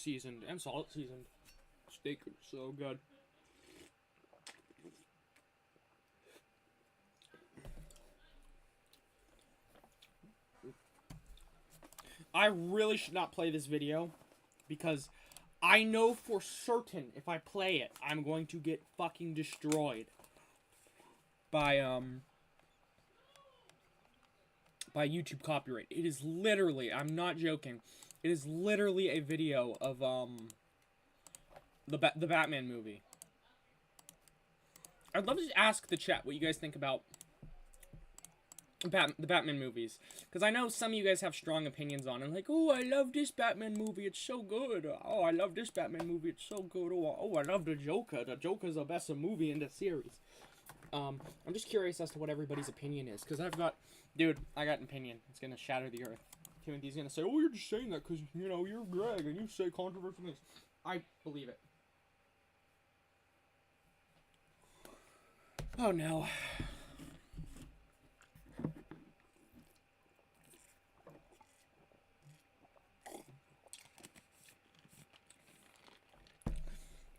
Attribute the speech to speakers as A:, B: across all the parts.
A: seasoned and salt seasoned. Steak is so good. I really should not play this video because I know for certain if I play it, I'm going to get fucking destroyed by YouTube copyright. It is literally, I'm not joking, it is literally a video of the Batman movie. I'd love to ask the chat what you guys think about the Batman movies, because I know some of you guys have strong opinions on it, like, oh, I love this Batman movie, it's so good. Oh, I love this Batman movie, it's so good. Oh, I love the Joker's the best movie in the series. I'm just curious as to what everybody's opinion is, because I got an opinion. It's gonna shatter the earth. Timothy's gonna say, oh, you're just saying that because, you know, you're Greg and you say controversial things. I believe it. Oh no.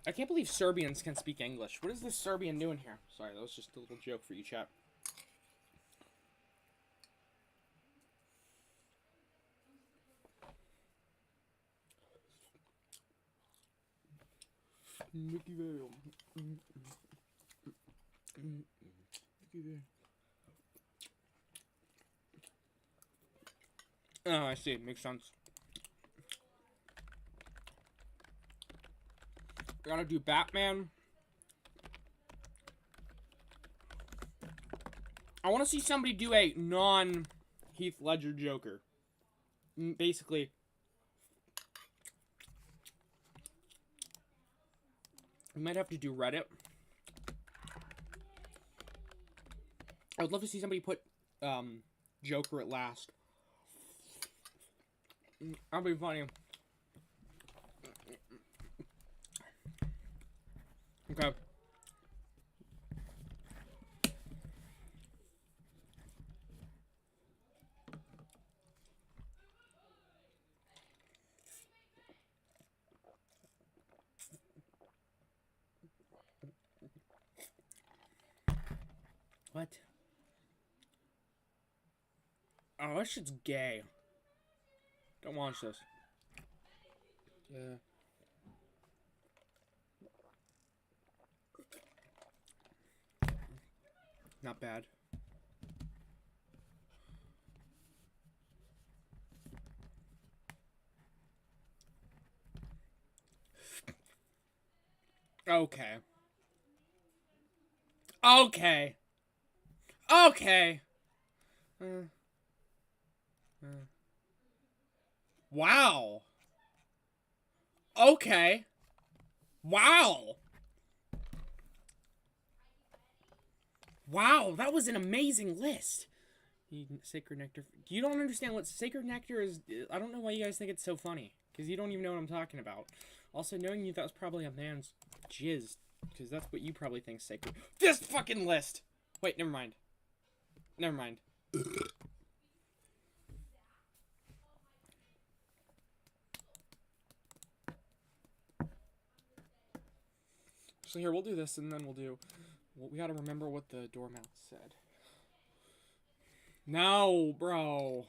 A: I can't believe Serbians can speak English. What is this Serbian doing here? Sorry, that was just a little joke for you, chat. Mickey Vale. Mickey Vale. Oh, I see. Makes sense. I gotta do Batman. I want to see somebody do a non-Heath Ledger Joker. Basically. We might have to do Reddit. I would love to see somebody put Joker at last. That'd be funny. Okay. What? Oh, that shit's gay. Don't watch this. Not bad. Okay. Okay. Okay. Wow. Okay. Wow. Wow, that was an amazing list. Sacred Nectar. You don't understand what Sacred Nectar is. I don't know why you guys think it's so funny. Because you don't even know what I'm talking about. Also, knowing you that was probably a man's jizz. Because that's what you probably think sacred. This fucking list! Wait, never mind. Never mind. So here, we'll do this, and then we'll do... Well, we gotta remember what the doormat said. No, bro.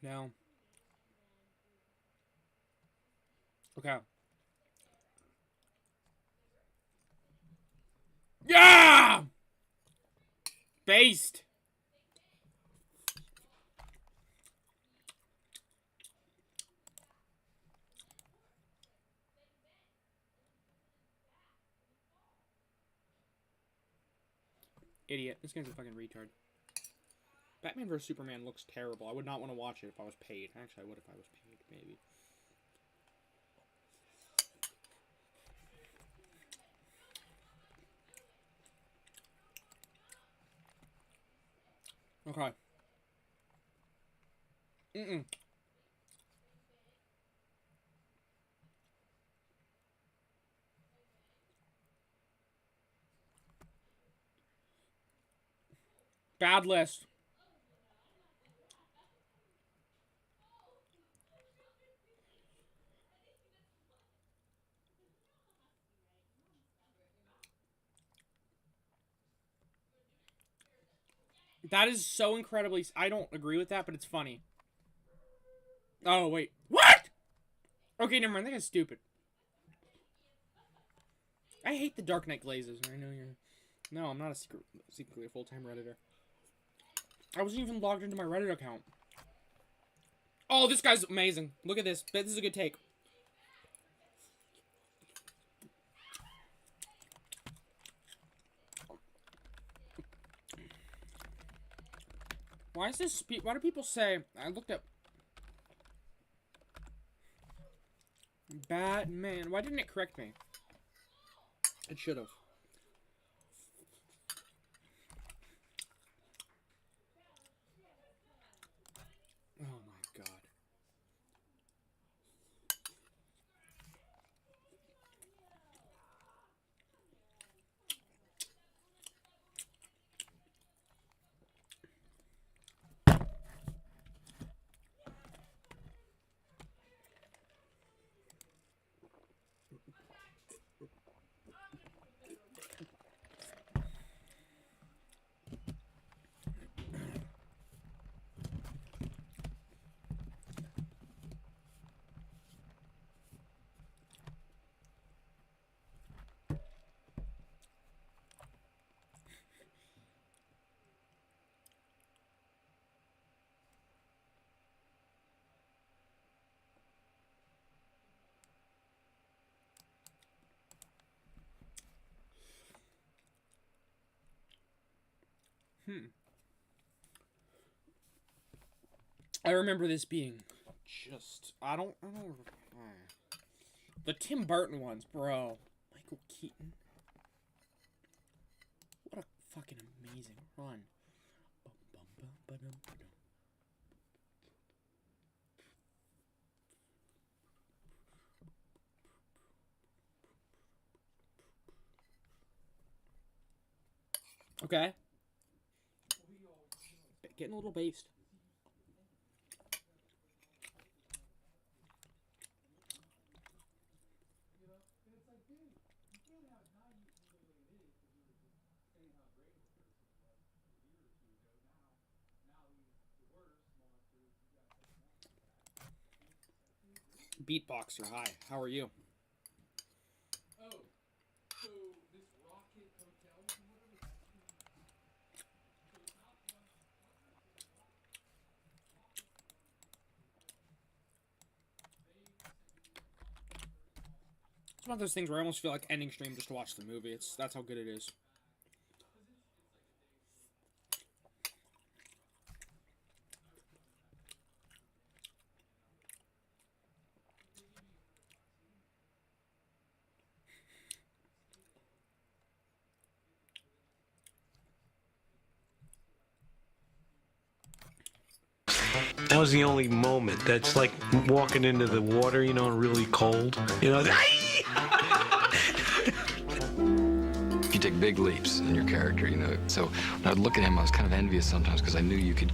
A: No. Okay. Yeah! Based. Idiot. This guy's a fucking retard. Batman vs. Superman looks terrible. I would not want to watch it if I was paid. Actually, I would if I was paid, maybe. Okay. Bad list. That is so incredibly... I don't agree with that, but it's funny. Oh, wait. What? Okay, never mind. That guy's stupid. I hate the Dark Knight glazes. I know you're... No, I'm not secretly a full-time Redditor. I wasn't even logged into my Reddit account. Oh, this guy's amazing. Look at this. This is a good take. Why is this... Why do people say... I looked up... Batman. Why didn't it correct me? It should have. Oh my god. I remember this being just... I don't... The Tim Burton ones, bro. Michael Keaton. What a fucking amazing run. Okay. Getting a little based. Beatboxer, hi. How are you? Oh, so this Rocket Hotel or whatever, it's one of those things where I almost feel like ending stream just to watch the movie. That's how good it is.
B: That was the only moment. That's like walking into the water, you know, really cold. You know,
C: you take big leaps in your character, you know. So when I would look at him, I was kind of envious sometimes because I knew you could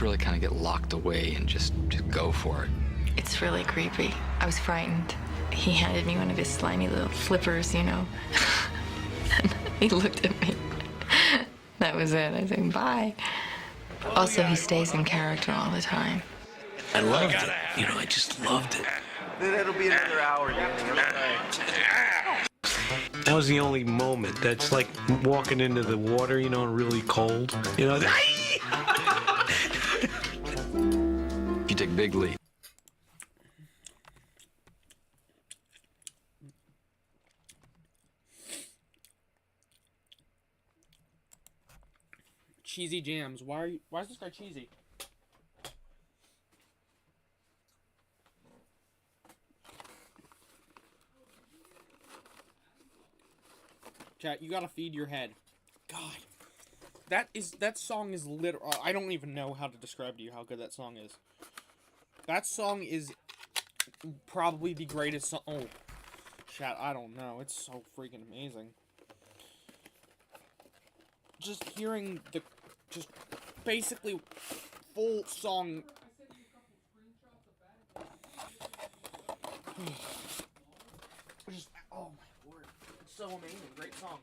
C: really kind of get locked away and just go for it.
D: It's really creepy. I was frightened. He handed me one of his slimy little flippers, you know. And he looked at me. That was it. I said, bye. Also, he stays in character all the time.
B: I loved it. You know, I just loved it.
E: It'll be another hour, Danny.
B: That was the only moment. That's like walking into the water, you know, really cold. You know,
C: you take big leaps.
A: Cheesy jams. Why is this guy cheesy? Chat, you gotta feed your head. God. That song is literal. I don't even know how to describe to you how good that song is. That song is probably the greatest song. Oh, chat, I don't know. It's so freaking amazing. just hearing the, just basically full song. Just, oh my word. It's so amazing. Great song.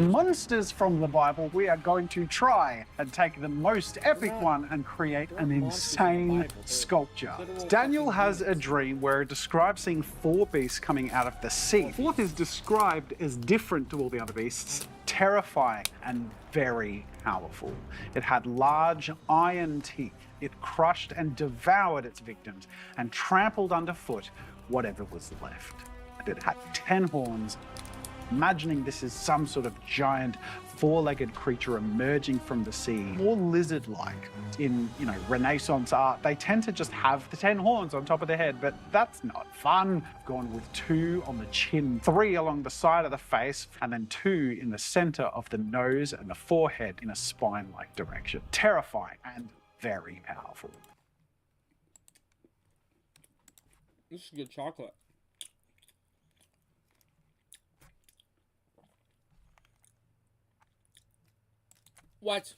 F: Monsters from the Bible, we are going to try and take the most epic one and create an insane sculpture. Daniel has a dream where it describes seeing 4 beasts coming out of the sea. The fourth is described as different to all the other beasts, terrifying and very powerful. It had large iron teeth. It crushed and devoured its victims and trampled underfoot whatever was left. And it had 10 horns. Imagining this is some sort of giant 4-legged creature emerging from the sea, more lizard-like. In, Renaissance art, they tend to just have the 10 horns on top of their head, but that's not fun. I've gone with 2 on the chin, 3 along the side of the face, and then 2 in the center of the nose and the forehead in a spine-like direction. Terrifying and very powerful.
A: This is good chocolate. What?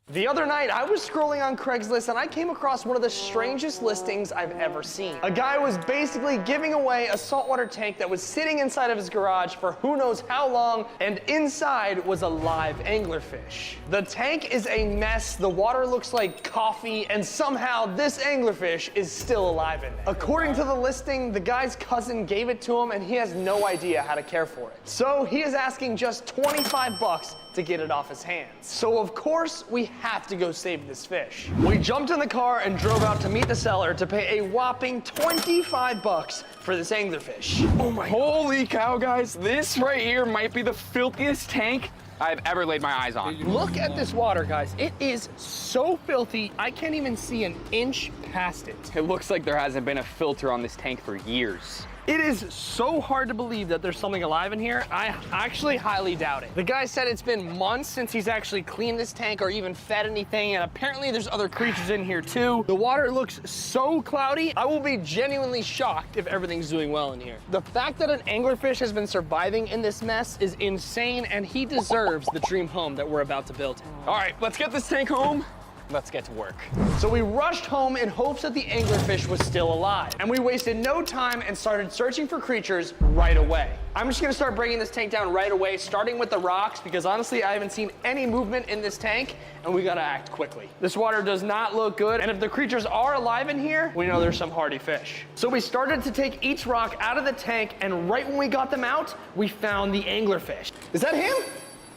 G: The other night, I was scrolling on Craigslist and I came across one of the strangest listings I've ever seen. A guy was basically giving away a saltwater tank that was sitting inside of his garage for who knows how long, and inside was a live anglerfish. The tank is a mess, the water looks like coffee, and somehow this anglerfish is still alive in there. According to the listing, the guy's cousin gave it to him and he has no idea how to care for it. So he is asking just 25 bucks to get it off his hands. So of course, we have to go save this fish. We jumped in the car and drove out to meet the seller to pay a whopping 25 bucks for this anglerfish.
H: Oh my! Holy cow, guys. This right here might be the filthiest tank I've ever laid my eyes on.
G: Look at this water, guys. It is so filthy, I can't even see an inch past it.
H: It looks like there hasn't been a filter on this tank for years.
G: It is so hard to believe that there's something alive in here. I actually highly doubt it. The guy said it's been months since he's actually cleaned this tank or even fed anything, and apparently there's other creatures in here too. The water looks so cloudy, I will be genuinely shocked if everything's doing well in here. The fact that an anglerfish has been surviving in this mess is insane, and he deserves the dream home that we're about to build.
H: All right, let's get this tank home. Let's get to work.
G: So we rushed home in hopes that the anglerfish was still alive, and we wasted no time and started searching for creatures right away. I'm just gonna start breaking this tank down right away, starting with the rocks, because honestly, I haven't seen any movement in this tank, and we gotta act quickly. This water does not look good, and if the creatures are alive in here, we know there's some hardy fish. So we started to take each rock out of the tank, and right when we got them out, we found the anglerfish. Is that him?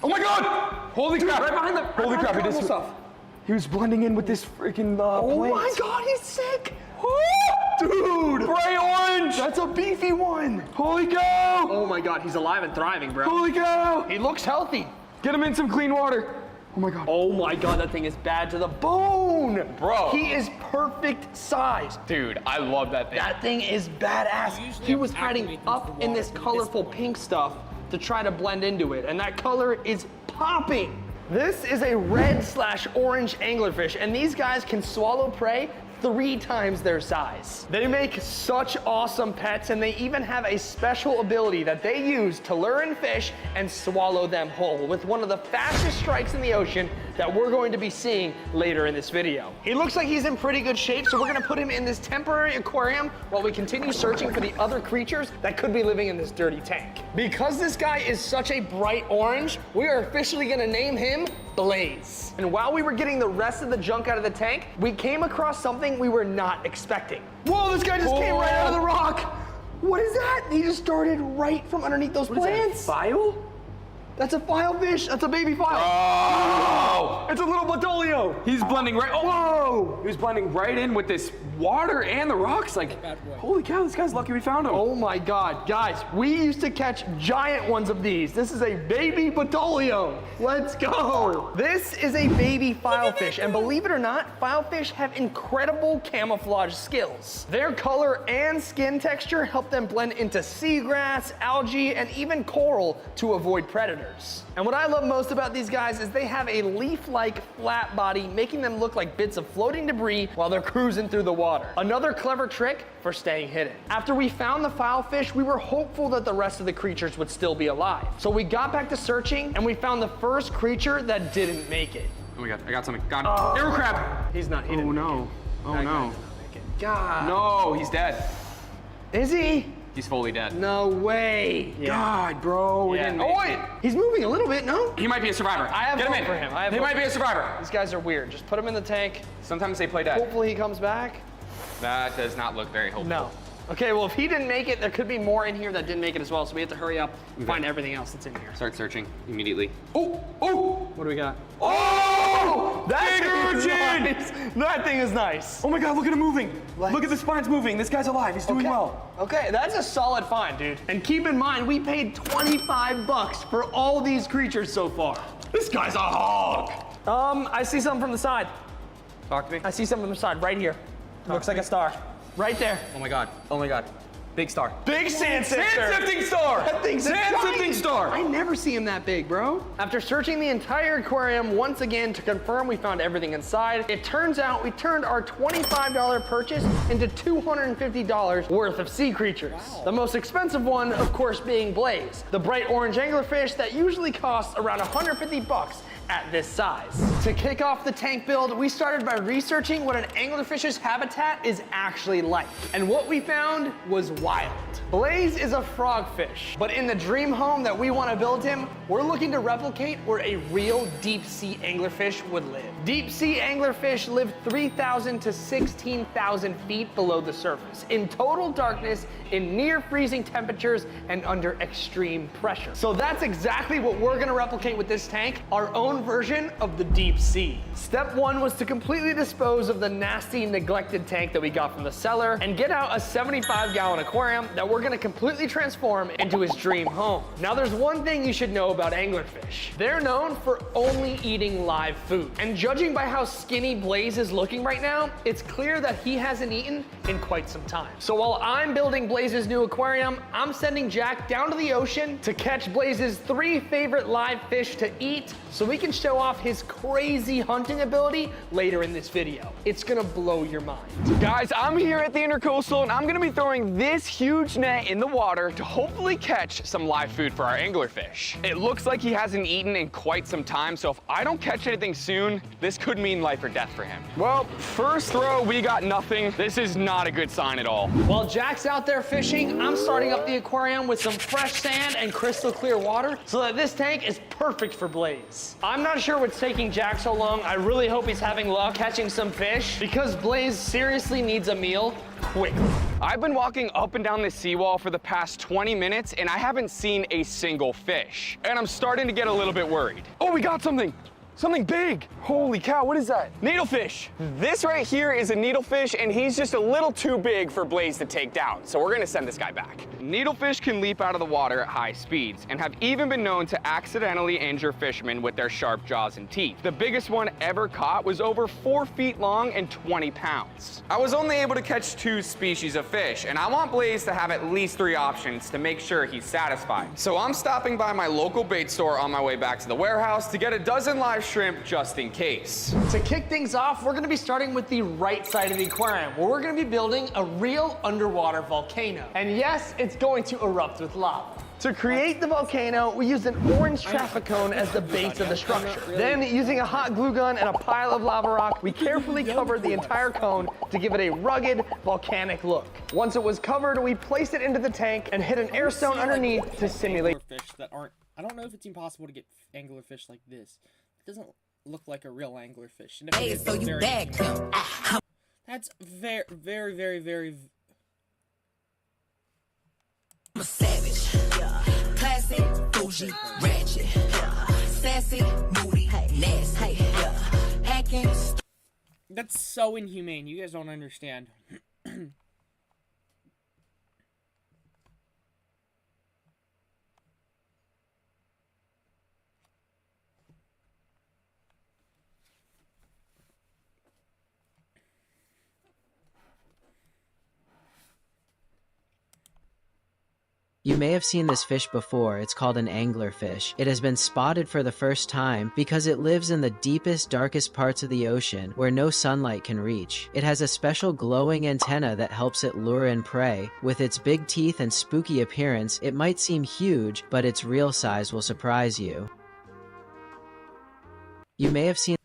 H: Oh my God! Holy crap!
G: Right behind the
H: Holy crap! He
G: stuff.
H: He was blending in with this freaking
G: Oh
H: plant.
G: my God, he's sick!
H: Dude! Bright orange!
G: That's a beefy one!
H: Holy cow!
G: Oh my God, he's alive and thriving, bro.
H: Holy cow!
G: He looks healthy.
H: Get him in some clean water. Oh my God.
G: Oh my God, that thing is bad to the bone!
H: Bro.
G: He is perfect size.
H: Dude, I love that thing.
G: That thing is badass.
A: Usually
G: He was
A: I'm
G: hiding
A: activating
G: up
A: the
G: in
A: water
G: this
A: at this
G: colorful
A: point.
G: pink stuff to try to blend into it, and that color is popping. This is a red/orange anglerfish, and these guys can swallow prey 3 times their size. They make such awesome pets, and they even have a special ability that they use to lure in fish and swallow them whole with one of the fastest strikes in the ocean that we're going to be seeing later in this video. He looks like he's in pretty good shape, so we're gonna put him in this temporary aquarium while we continue searching for the other creatures that could be living in this dirty tank. Because this guy is such a bright orange, we are officially gonna name him Blaze. And while we were getting the rest of the junk out of the tank, we came across something we were not expecting. Whoa, this guy just came right out of the rock. What is that? He just started right from underneath those plants.
H: File?
G: That's a filefish. That's a baby file.
H: Oh!
G: It's a little Badolio.
H: He's blending right. Oh!
G: Whoa!
H: He was blending right in with this water and the rocks. Like,
A: Bad boy.
H: holy cow! This guy's lucky we found him.
G: Oh my God, guys, we used to catch giant ones of these. This is a baby Badolio. Let's go. This is a baby filefish, and believe it or not, filefish have incredible camouflage skills. Their color and skin texture help them blend into seagrass, algae, and even coral to avoid predators. spiders. And what I love most about these guys is they have a leaf-like flat body, making them look like bits of floating debris while they're cruising through the water. Another clever trick for staying hidden. After we found the filefish, we were hopeful that the rest of the creatures would still be alive. So we got back to searching and we found the first creature that didn't make it.
H: Oh my God, I got something. Got arrow crab.
G: He didn't make it.
H: Oh
G: That guy
H: no.
G: did not make it. God.
H: No, he's dead.
G: Is he?
H: He's fully dead.
G: No way.
H: God, bro, we didn't make
G: oh wait,
H: it.
G: he's moving a little bit, no?
H: He might be a survivor.
G: I have
H: Get him
G: hope
H: in.
G: for him. I have
H: he
G: hope
H: might be a survivor.
G: These guys are weird. Just put him in the tank.
H: Sometimes they play dead.
G: Hopefully he comes back.
H: That does not look very hopeful.
G: No. Okay, well, if he didn't make it, there could be more in here that didn't make it as well, so we have to hurry up and find everything else that's in here.
H: Start searching immediately.
G: Oh! What do we got?
H: Oh!
G: That
H: Big
G: thing is
H: urchin!
G: nice. That thing is nice.
H: Oh my God, look at him moving. Look at the spines moving. This guy's alive. He's doing well.
G: Okay, that's a solid find, dude. And keep in mind, we paid 25 bucks for all these creatures so far.
H: This guy's a hog.
G: I see something from the side.
H: Talk to me.
G: I see something from the side, right here. Looks like a star. Right there.
H: Oh my God. Oh my God. Big star.
G: Big sand sifter.
H: Sand-sifting star.
G: That thing's a
H: Sand-sifting
G: giant.
H: star.
G: I never see him that big, bro. After searching the entire aquarium once again to confirm we found everything inside, it turns out we turned our $25 purchase into $250 worth of sea creatures. Wow. The most expensive one, of course, being Blaze, the bright orange anglerfish that usually costs around 150 bucks at this size. To kick off the tank build, we started by researching what an anglerfish's habitat is actually like. And what we found was wild. Blaze is a frogfish, but in the dream home that we want to build him, we're looking to replicate where a real deep sea anglerfish would live. Deep sea anglerfish live 3,000 to 16,000 feet below the surface, in total darkness, in near freezing temperatures, and under extreme pressure. So that's exactly what we're gonna replicate with this tank, our own version of the deep sea. Step one was to completely dispose of the nasty, neglected tank that we got from the seller and get out a 75-gallon aquarium that we're gonna completely transform into his dream home. Now there's one thing you should know about anglerfish. They're known for only eating live food. And judging by how skinny Blaze is looking right now, it's clear that he hasn't eaten in quite some time. So while I'm building Blaze's new aquarium, I'm sending Jack down to the ocean to catch Blaze's 3 favorite live fish to eat so we can show off his crazy hunting ability later in this video. It's gonna blow your mind.
H: Guys, I'm here at the Intercoastal and I'm gonna be throwing this huge net in the water to hopefully catch some live food for our anglerfish. It looks like he hasn't eaten in quite some time, so if I don't catch anything soon, this could mean life or death for him. Well, first throw, we got nothing. This is not a good sign at all.
G: While Jack's out there fishing, I'm starting up the aquarium with some fresh sand and crystal clear water so that this tank is perfect for Blaze. I'm not sure what's taking Jack so long. I really hope he's having luck catching some fish because Blaze seriously needs a meal quickly.
H: I've been walking up and down this seawall for the past 20 minutes and I haven't seen a single fish. And I'm starting to get a little bit worried. Oh, we got something. Something big. Holy cow, what is that? Needlefish. This right here is a needlefish and he's just a little too big for Blaze to take down. So we're gonna send this guy back. Needlefish can leap out of the water at high speeds and have even been known to accidentally injure fishermen with their sharp jaws and teeth. The biggest one ever caught was over 4 feet long and 20 pounds. I was only able to catch 2 species of fish and I want Blaze to have at least 3 options to make sure he's satisfied. So I'm stopping by my local bait store on my way back to the warehouse to get a dozen live shrimp just in case.
G: To kick things off, we're gonna be starting with the right side of the aquarium, where we're gonna be building a real underwater volcano. And yes, it's going to erupt with lava. To create the volcano, we used an orange traffic cone as the base of the structure. Then, using a hot glue gun and a pile of lava rock, we carefully covered the entire cone to give it a rugged, volcanic look. Once it was covered, we placed it into the tank and hid an air stone underneath to simulate
A: fish that aren't. I don't know if it's impossible to get anglerfish like this. It doesn't look like a real anglerfish. And if it is,
I: so you
A: very,
I: bagged him.
A: that's very.
I: I'm a savage. Yeah. Classy, bougie, ratchet. Yeah. Sassy, moody, nasty. Yeah. Hacking.
A: That's so inhumane. You guys don't understand.
J: You may have seen this fish before. It's called an anglerfish. It has been spotted for the first time because it lives in the deepest, darkest parts of the ocean where no sunlight can reach. It has a special glowing antenna that helps it lure in prey. With its big teeth and spooky appearance, it might seem huge, but its real size will surprise you. You may have seen...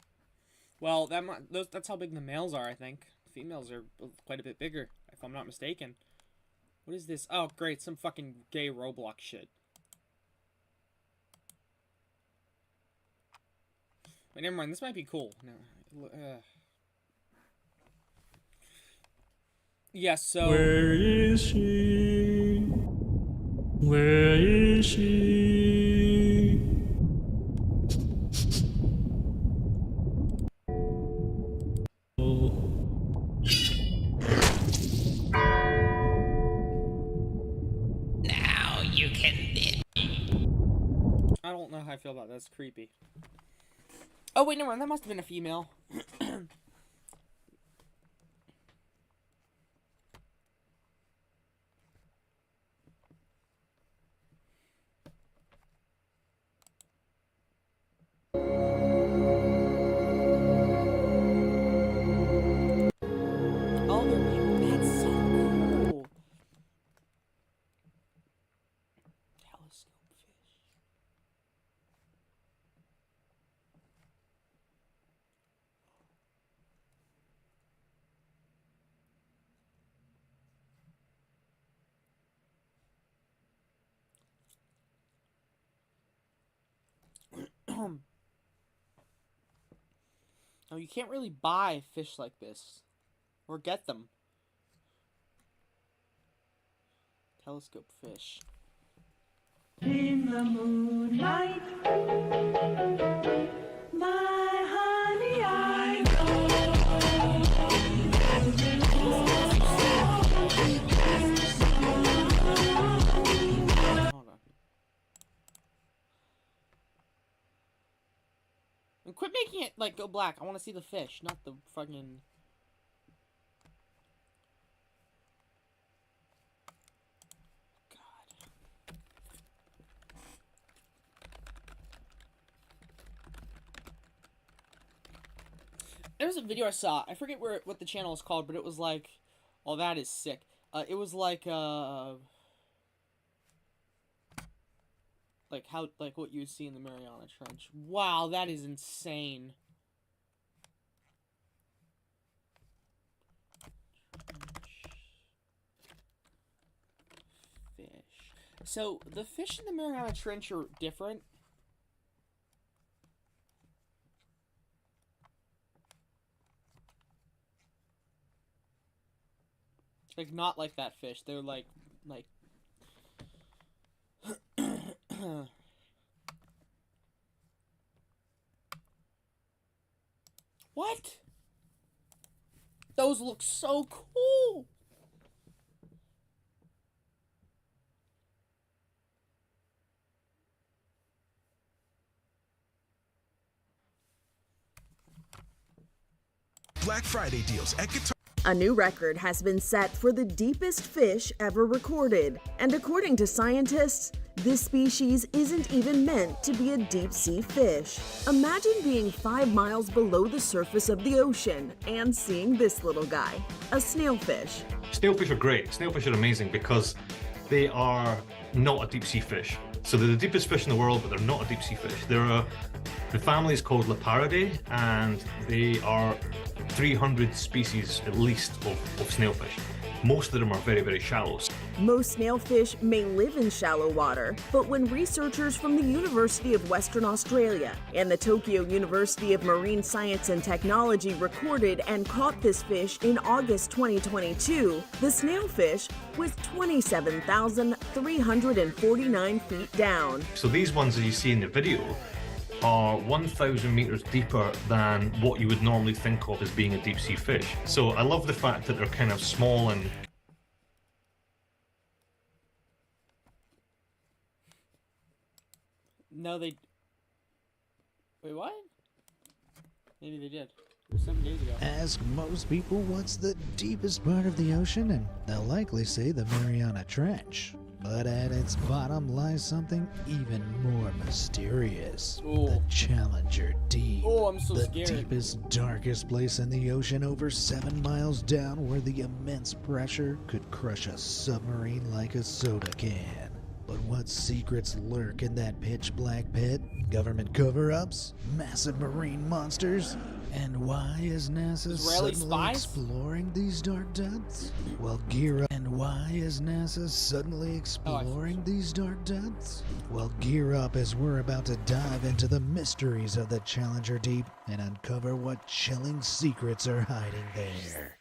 A: Well, that's how big the males are, I think. Females are quite a bit bigger, if I'm not mistaken. What is this? Oh, great, some fucking gay Roblox shit. Wait, never mind, this might be cool. No, yes, so...
K: Where is she? Where is she?
I: Now you can bid.
A: I don't know how I feel about that. That's creepy. Oh, wait, never mind. That must have been a female. Oh, that's so cool. Telescope fish. Oh, you can't really buy fish like this. Or get them. Telescope fish.
I: In the moonlight, my honey, I
A: Hold on. And quit making it, like, go black. I want to see the fish, not the fucking... There was a video I saw. I forget what the channel is called, but it was like, oh, that is sick. It was like how what you would see in the Mariana Trench. Wow, that is insane. Fish. So the fish in the Mariana Trench are different. Like, not like that fish. They're like... What? Those look so cool!
L: Black Friday deals at Guitar.
M: A new record has been set for the deepest fish ever recorded, and according to scientists, this species isn't even meant to be a deep-sea fish. Imagine being 5 miles below the surface of the ocean and seeing this little guy, a snailfish.
N: Snailfish are great. Snailfish are amazing because they are not a deep-sea fish. So they're the deepest fish in the world, but they're not a deep-sea fish. The family is called Leparidae, and they are 300 species at least of snailfish. Most of them are very, very shallow.
M: Most snailfish may live in shallow water, but when researchers from the University of Western Australia and the Tokyo University of Marine Science and Technology recorded and caught this fish in August 2022, the snailfish was 27,349 feet down.
N: So these ones that you see in the video are 1,000 meters deeper than what you would normally think of as being a deep sea fish. So I love the fact that they're kind of small and...
A: No, they... Wait, what? Maybe they did. It was 7 days ago.
O: Ask most people what's the deepest part of the ocean, and they'll likely say the Mariana Trench. But at its bottom lies something even more mysterious. The Challenger Deep.
A: Oh, I'm so
O: the
A: scared.
O: deepest, darkest place in the ocean, over 7 miles down, where the immense pressure could crush a submarine like a soda can. But what secrets lurk in that pitch-black pit? Government cover-ups? Massive marine monsters? And why is NASA
A: Israeli
O: suddenly
A: spies?
O: exploring these dark depths? Well, gear up. And why is NASA suddenly exploring these dark depths? Well, gear up, as we're about to dive into the mysteries of the Challenger Deep and uncover what chilling secrets are hiding there.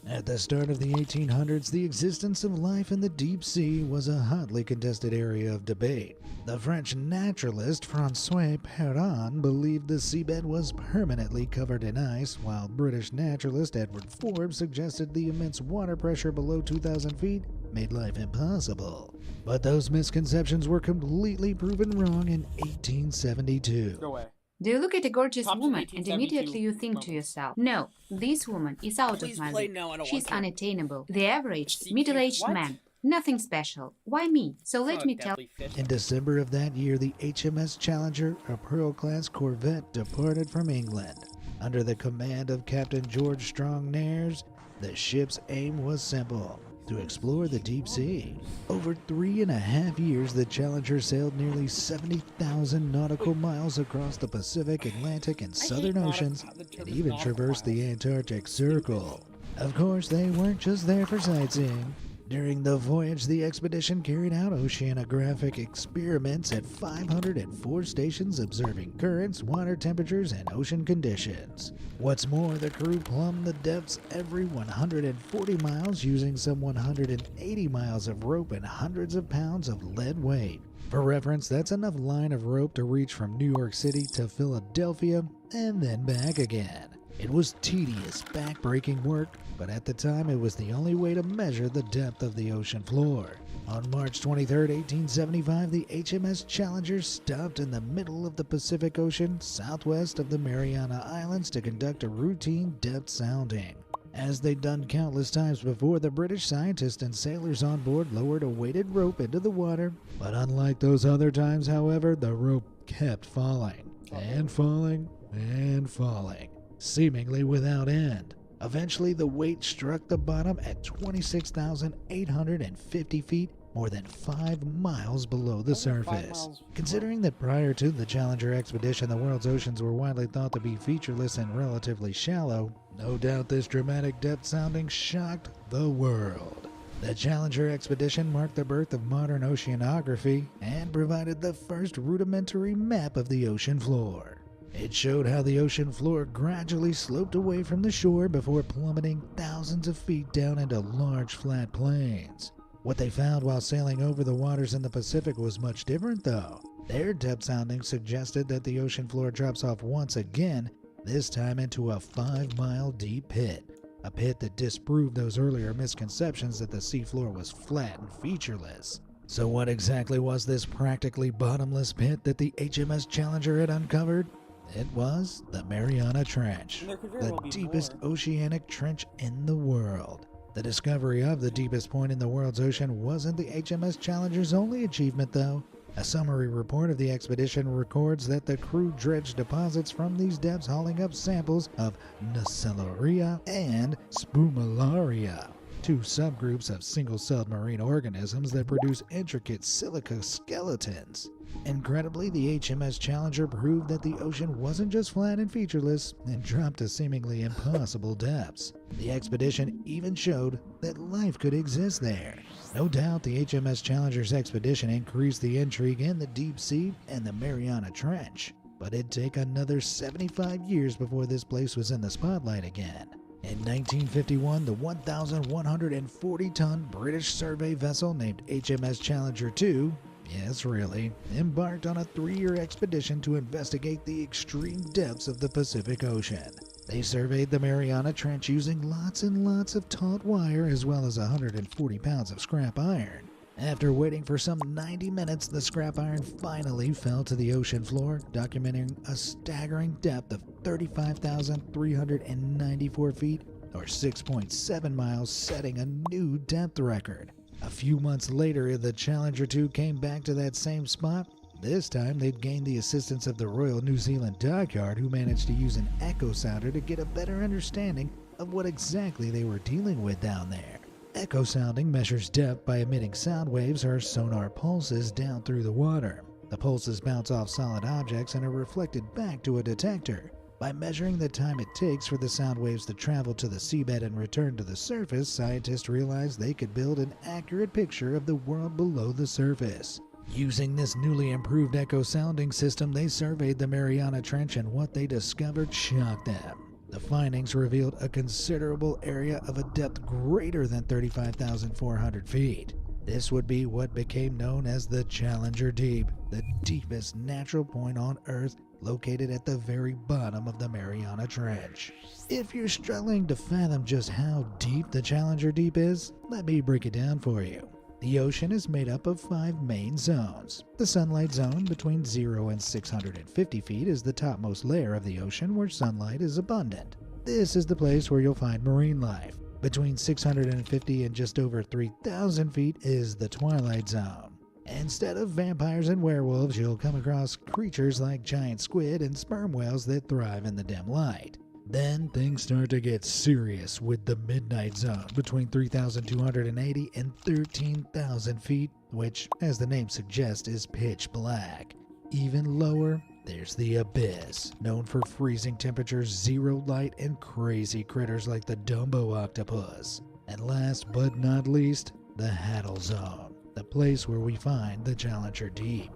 O: At the start of the 1800s, the existence of life in the deep sea was a hotly contested area of debate. The French naturalist François Perron believed the seabed was permanently covered in ice, while British naturalist Edward Forbes suggested the immense water pressure below 2,000 feet made life impossible. But those misconceptions were completely proven wrong in 1872.
A: Go away.
P: Do you look at a gorgeous
A: Top to
P: woman and
A: 1872
P: immediately you think to yourself, no, this woman is out
A: Please
P: of my
A: play
P: league.
A: now, I don't
P: She's
A: want to.
P: unattainable. The average,
A: CQ
P: middle-aged
A: what?
P: man. Nothing special. Why me? So let me tell
O: In December of that year, the HMS Challenger, a Pearl-class corvette, departed from England. Under the command of Captain George Strong Nares, the ship's aim was simple: to explore the deep sea. Over 3.5 years, the Challenger sailed nearly 70,000 nautical miles across the Pacific, Atlantic, and Southern Oceans, and even traversed the Antarctic Circle. Of course, they weren't just there for sightseeing. During the voyage, the expedition carried out oceanographic experiments at 504 stations, observing currents, water temperatures, and ocean conditions. What's more, the crew plumbed the depths every 140 miles using some 180 miles of rope and hundreds of pounds of lead weight. For reference, that's enough line of rope to reach from New York City to Philadelphia and then back again. It was tedious, back-breaking work, but at the time it was the only way to measure the depth of the ocean floor. On March 23, 1875, the HMS Challenger stopped in the middle of the Pacific Ocean, southwest of the Mariana Islands, to conduct a routine depth sounding. As they'd done countless times before, the British scientists and sailors on board lowered a weighted rope into the water, but unlike those other times, however, the rope kept falling, and falling, and falling, seemingly without end. Eventually, the weight struck the bottom at 26,850 feet, more than 5 miles below the surface. Considering that prior to the Challenger expedition, the world's oceans were widely thought to be featureless and relatively shallow, no doubt this dramatic depth sounding shocked the world. The Challenger expedition marked the birth of modern oceanography and provided the first rudimentary map of the ocean floor. It showed how the ocean floor gradually sloped away from the shore before plummeting thousands of feet down into large flat plains. What they found while sailing over the waters in the Pacific was much different, though. Their depth sounding suggested that the ocean floor drops off once again, this time into a 5-mile deep pit. A pit that disproved those earlier misconceptions that the seafloor was flat and featureless. So what exactly was this practically bottomless pit that the HMS Challenger had uncovered? It was the Mariana Trench, the deepest oceanic trench in the world. The discovery of the deepest point in the world's ocean wasn't the HMS Challenger's only achievement, though. A summary report of the expedition records that the crew dredged deposits from these depths, hauling up samples of Nacellaria and Spumallaria, two subgroups of single-celled marine organisms that produce intricate silica skeletons. Incredibly, the HMS Challenger proved that the ocean wasn't just flat and featureless and dropped to seemingly impossible depths. The expedition even showed that life could exist there. No doubt the HMS Challenger's expedition increased the intrigue in the deep sea and the Mariana Trench, but it'd take another 75 years before this place was in the spotlight again. In 1951, the 1,140-ton British survey vessel named HMS Challenger II, yes really, embarked on a 3-year expedition to investigate the extreme depths of the Pacific Ocean. They surveyed the Mariana Trench using lots and lots of taut wire as well as 140 pounds of scrap iron. After waiting for some 90 minutes, the scrap iron finally fell to the ocean floor, documenting a staggering depth of 35,394 feet, or 6.7 miles, setting a new depth record. A few months later, the Challenger 2 came back to that same spot. This time, they'd gained the assistance of the Royal New Zealand Dockyard, who managed to use an echo sounder to get a better understanding of what exactly they were dealing with down there. Echo sounding measures depth by emitting sound waves or sonar pulses down through the water. The pulses bounce off solid objects and are reflected back to a detector. By measuring the time it takes for the sound waves to travel to the seabed and return to the surface, scientists realized they could build an accurate picture of the world below the surface. Using this newly improved echo sounding system, they surveyed the Mariana Trench, and what they discovered shocked them. The findings revealed a considerable area of a depth greater than 35,400 feet. This would be what became known as the Challenger Deep, the deepest natural point on Earth, located at the very bottom of the Mariana Trench. If you're struggling to fathom just how deep the Challenger Deep is, let me break it down for you. The ocean is made up of 5 main zones. The sunlight zone between 0 and 650 feet is the topmost layer of the ocean where sunlight is abundant. This is the place where you'll find marine life. Between 650 and just over 3,000 feet is the twilight zone. Instead of vampires and werewolves, you'll come across creatures like giant squid and sperm whales that thrive in the dim light. Then things start to get serious with the midnight zone between 3,280 and 13,000 feet, which, as the name suggests, is pitch black. Even lower, there's the abyss, known for freezing temperatures, zero light, and crazy critters like the Dumbo octopus. And last but not least, the Haddle Zone, the place where we find the Challenger Deep.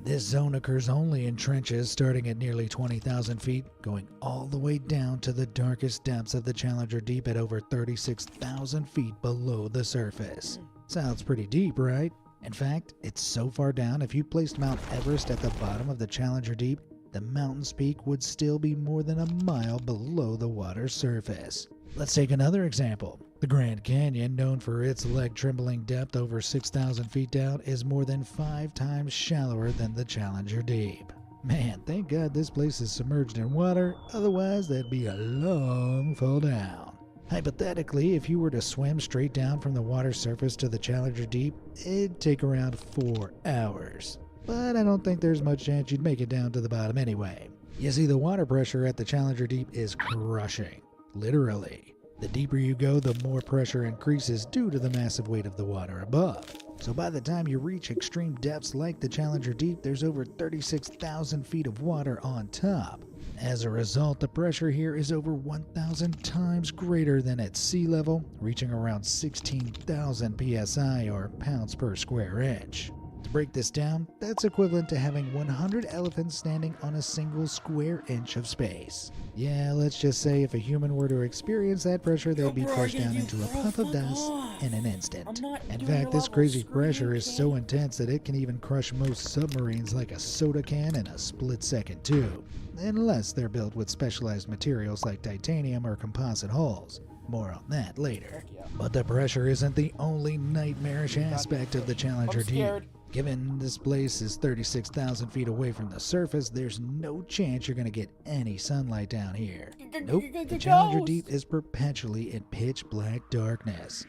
O: This zone occurs only in trenches starting at nearly 20,000 feet, going all the way down to the darkest depths of the Challenger Deep at over 36,000 feet below the surface. Sounds pretty deep, right? In fact, it's so far down, if you placed Mount Everest at the bottom of the Challenger Deep, the mountain's peak would still be more than a mile below the water's surface. Let's take another example. The Grand Canyon, known for its leg-trembling depth over 6,000 feet down, is more than 5 times shallower than the Challenger Deep. Man, thank God this place is submerged in water, otherwise that'd be a long fall down. Hypothetically, if you were to swim straight down from the water's surface to the Challenger Deep, it'd take around 4 hours. But I don't think there's much chance you'd make it down to the bottom anyway. You see, the water pressure at the Challenger Deep is crushing. Literally. The deeper you go, the more pressure increases due to the massive weight of the water above. So by the time you reach extreme depths like the Challenger Deep, there's over 36,000 feet of water on top. As a result, the pressure here is over 1,000 times greater than at sea level, reaching around 16,000 psi or pounds per square inch. To break this down, that's equivalent to having 100 elephants standing on a single square inch of space. Yeah, let's just say if a human were to experience that pressure, they'd be crushed down into a puff of dust in an instant. In fact, this crazy pressure is so intense that it can even crush most submarines like a soda can in a split second too, unless they're built with specialized materials like titanium or composite hulls. More on that later. But the pressure isn't the only nightmarish aspect of the Challenger Deep. Given this place is 36,000 feet away from the surface, there's no chance you're going to get any sunlight down here. Nope, the Challenger Deep is perpetually in pitch black darkness.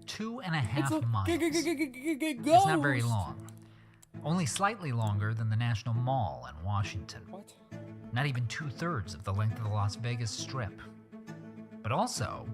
Q: 2.5 miles. It's not very long. Only slightly longer than the National Mall in Washington. Not even 2/3 of the length of the Las Vegas Strip. But also,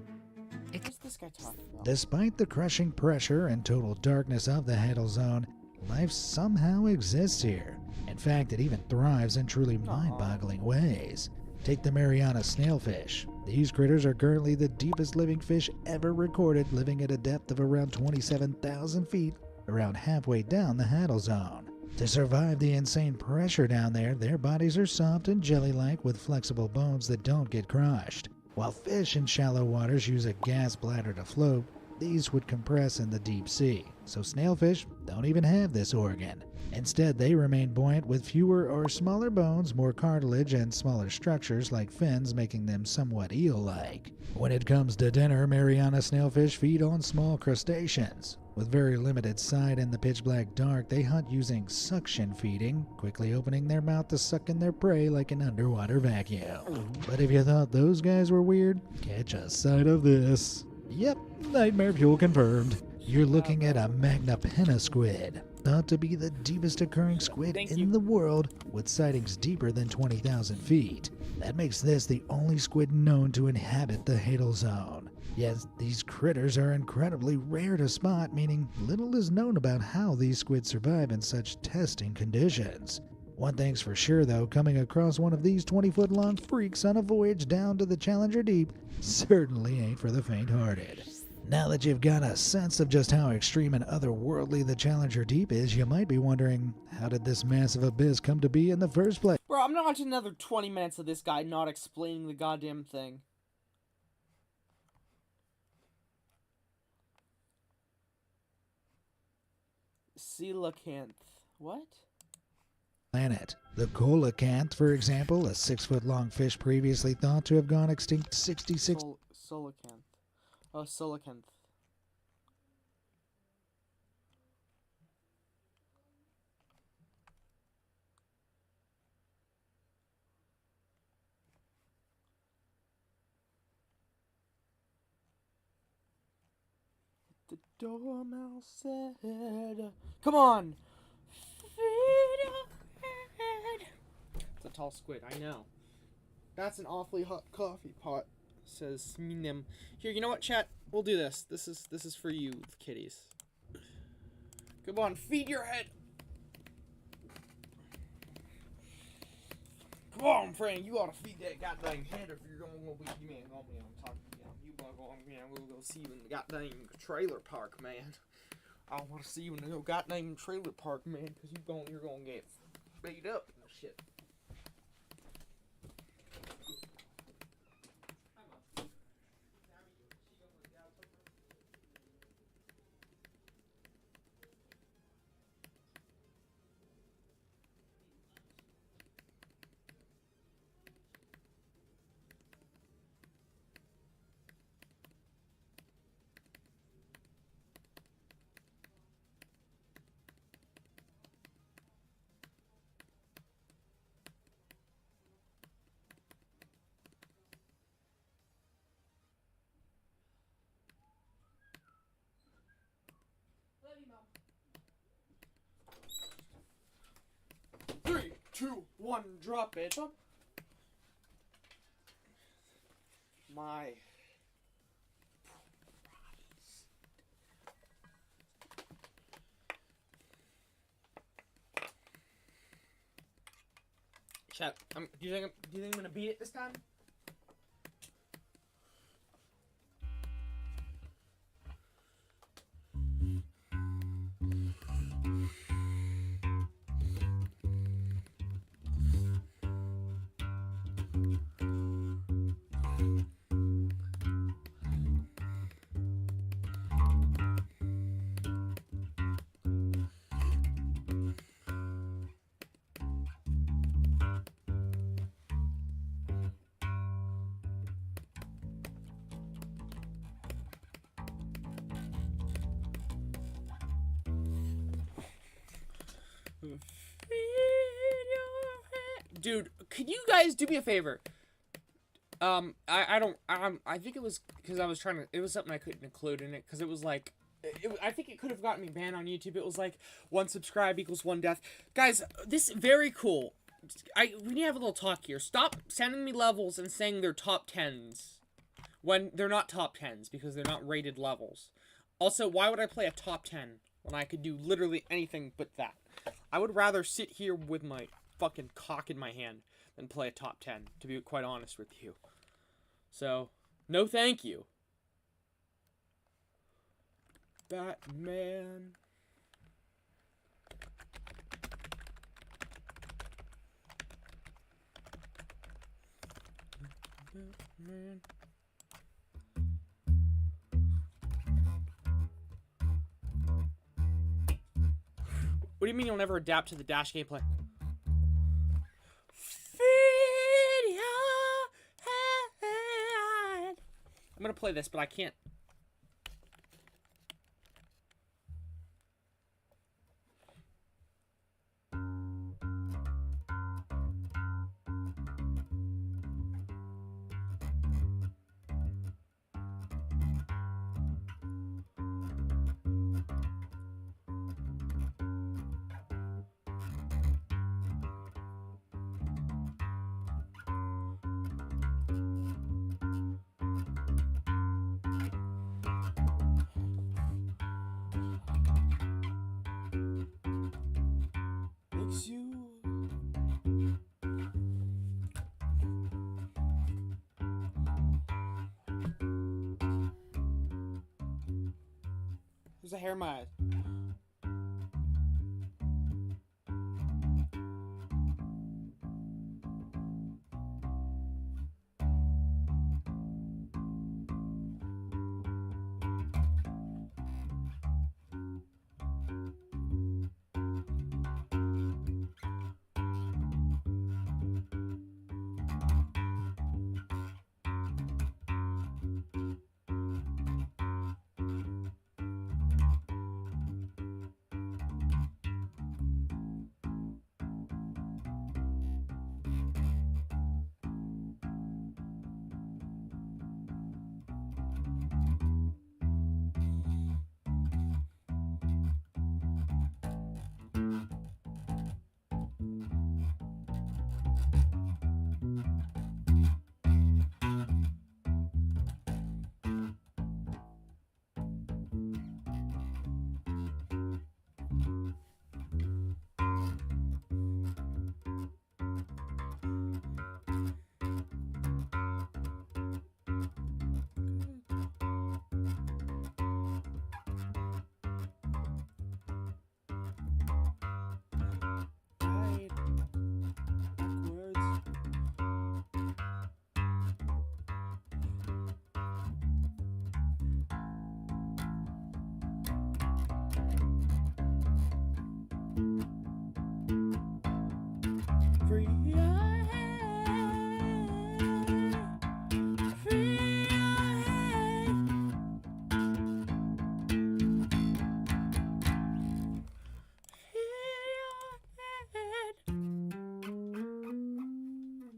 A: What's this guy talking about?
O: Despite the crushing pressure and total darkness of the Haddle Zone, life somehow exists here. In fact, it even thrives in truly mind-boggling ways. Take the Mariana snailfish. These critters are currently the deepest living fish ever recorded, living at a depth of around 27,000 feet, around halfway down the Haddle Zone. To survive the insane pressure down there, their bodies are soft and jelly-like with flexible bones that don't get crushed. While fish in shallow waters use a gas bladder to float, these would compress in the deep sea, so snailfish don't even have this organ. Instead, they remain buoyant with fewer or smaller bones, more cartilage, and smaller structures like fins, making them somewhat eel-like. When it comes to dinner, Mariana snailfish feed on small crustaceans. With very limited sight in the pitch-black dark, they hunt using suction feeding, quickly opening their mouth to suck in their prey like an underwater vacuum. But if you thought those guys were weird, catch a sight of this. Yep, nightmare fuel confirmed. You're looking at a Magna Penna squid, thought to be the deepest occurring squid in the world, with sightings deeper than 20,000 feet. That makes this the only squid known to inhabit the Hadal Zone. Yes, these critters are incredibly rare to spot, meaning little is known about how these squids survive in such testing conditions. One thing's for sure though, coming across one of these 20-foot long freaks on a voyage down to the Challenger Deep certainly ain't for the faint-hearted. Now that you've got a sense of just how extreme and otherworldly the Challenger Deep is, you might be wondering, how did this massive abyss come to be in the first place?
A: Bro, I'm not watching another 20 minutes of this guy not explaining the goddamn thing. Coelacanth. What?
O: Planet. The coelacanth, for example, a 6-foot-long fish previously thought to have gone extinct 66...
A: Coelacanth. Oh, coelacanth. The dormouse said, "Come on, feed your head." It's a tall squid, I know. That's an awfully hot coffee pot, says Minem. Here, you know what, chat? We'll do this. This is for you, kitties. Come on, feed your head. Come on, friend, you ought to feed that goddamn head if you're gonna be, man, I'm talking, you we'll go see you in the goddamn trailer park, man. I want to see you in the goddamn trailer park, man, because you're gonna get beat up and shit. Three, two, one, drop it. My chat. Do you think I'm gonna beat it this time? Dude, could you guys do me a favor? I think it was because I was trying to, it was something I couldn't include in it, because it was like, I think it could have gotten me banned on YouTube. It was like, 1 subscribe equals 1 death. Guys, this is very cool. We need to have a little talk here. Stop sending me levels and saying they're top 10s. When they're not top 10s, because they're not rated levels. Also, why would I play a top 10 when I could do literally anything but that? I would rather sit here with my fucking cock in my hand than play a top 10, to be quite honest with you. So, no thank you. Batman. Batman. What do you mean you'll never adapt to the Dash gameplay? I'm gonna play this, but I can't. There's a hair in my eyes.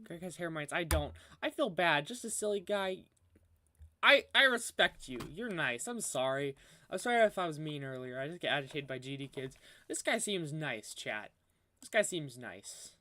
A: Greg has hair mites. I don't. I feel bad. Just a silly guy. I respect you. You're nice. I'm sorry. I'm sorry if I was mean earlier. I just get agitated by GD kids. This guy seems nice, chat. This guy seems nice.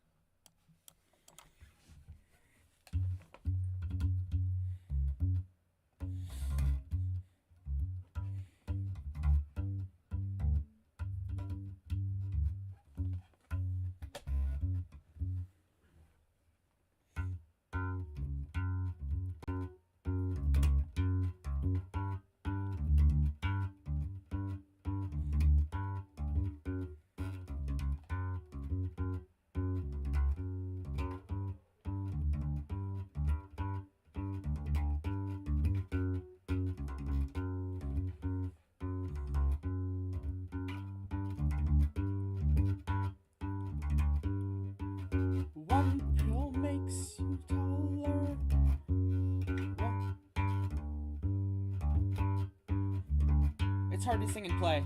A: One pill makes you taller. It's hard to sing and play.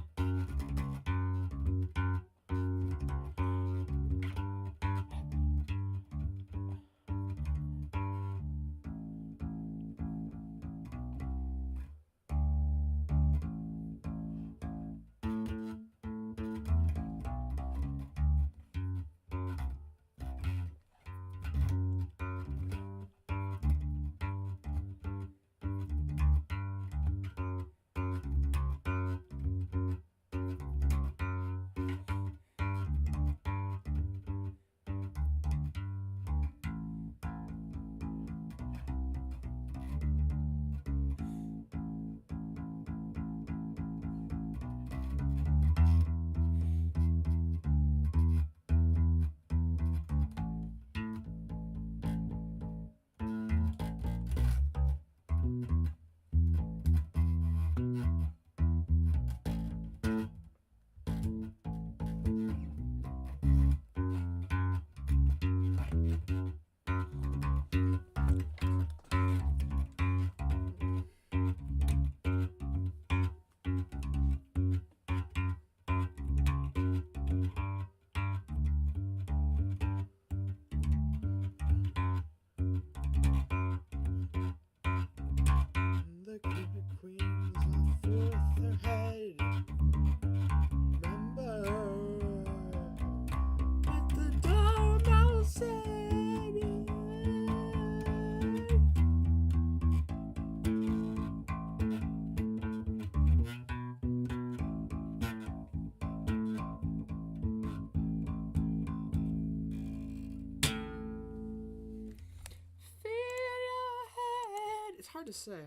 A: It's hard to say.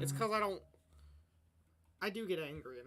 A: It's because I don't I do get angry.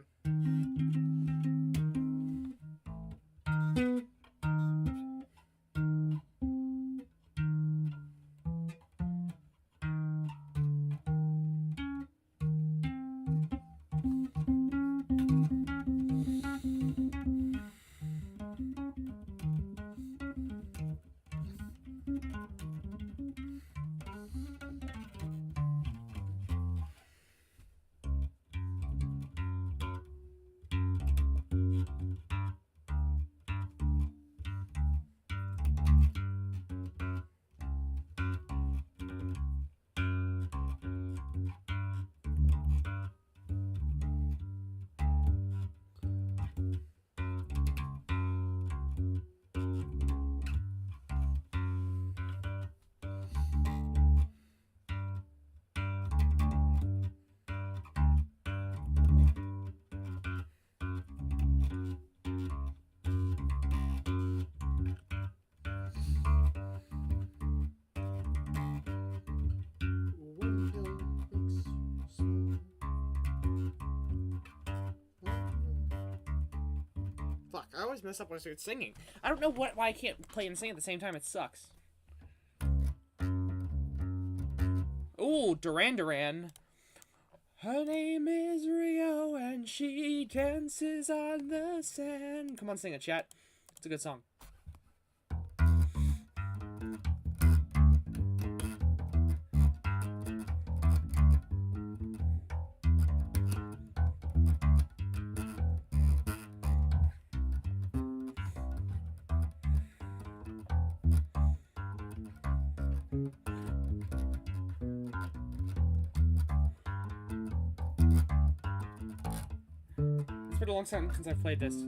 A: Fuck, I always mess up when I start singing. I don't know why I can't play and sing at the same time. It sucks. Ooh, Duran Duran. Her name is Rio and she dances on the sand. Come on, sing it, chat. It's a good song. It's been a long time since I've played this.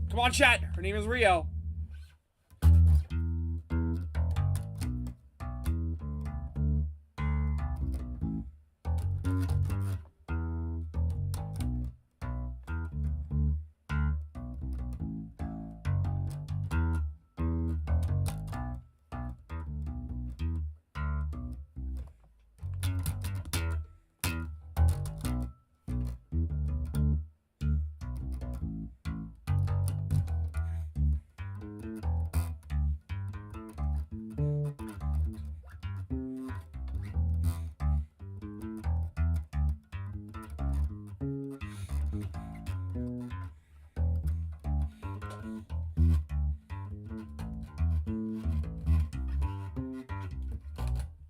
A: Come on, chat. Her name is Rio.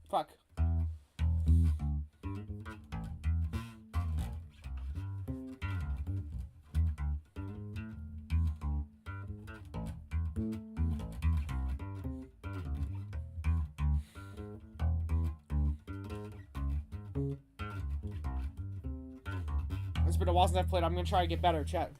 A: Fuck. It's been a while since I've played. I'm gonna try to get better, chat.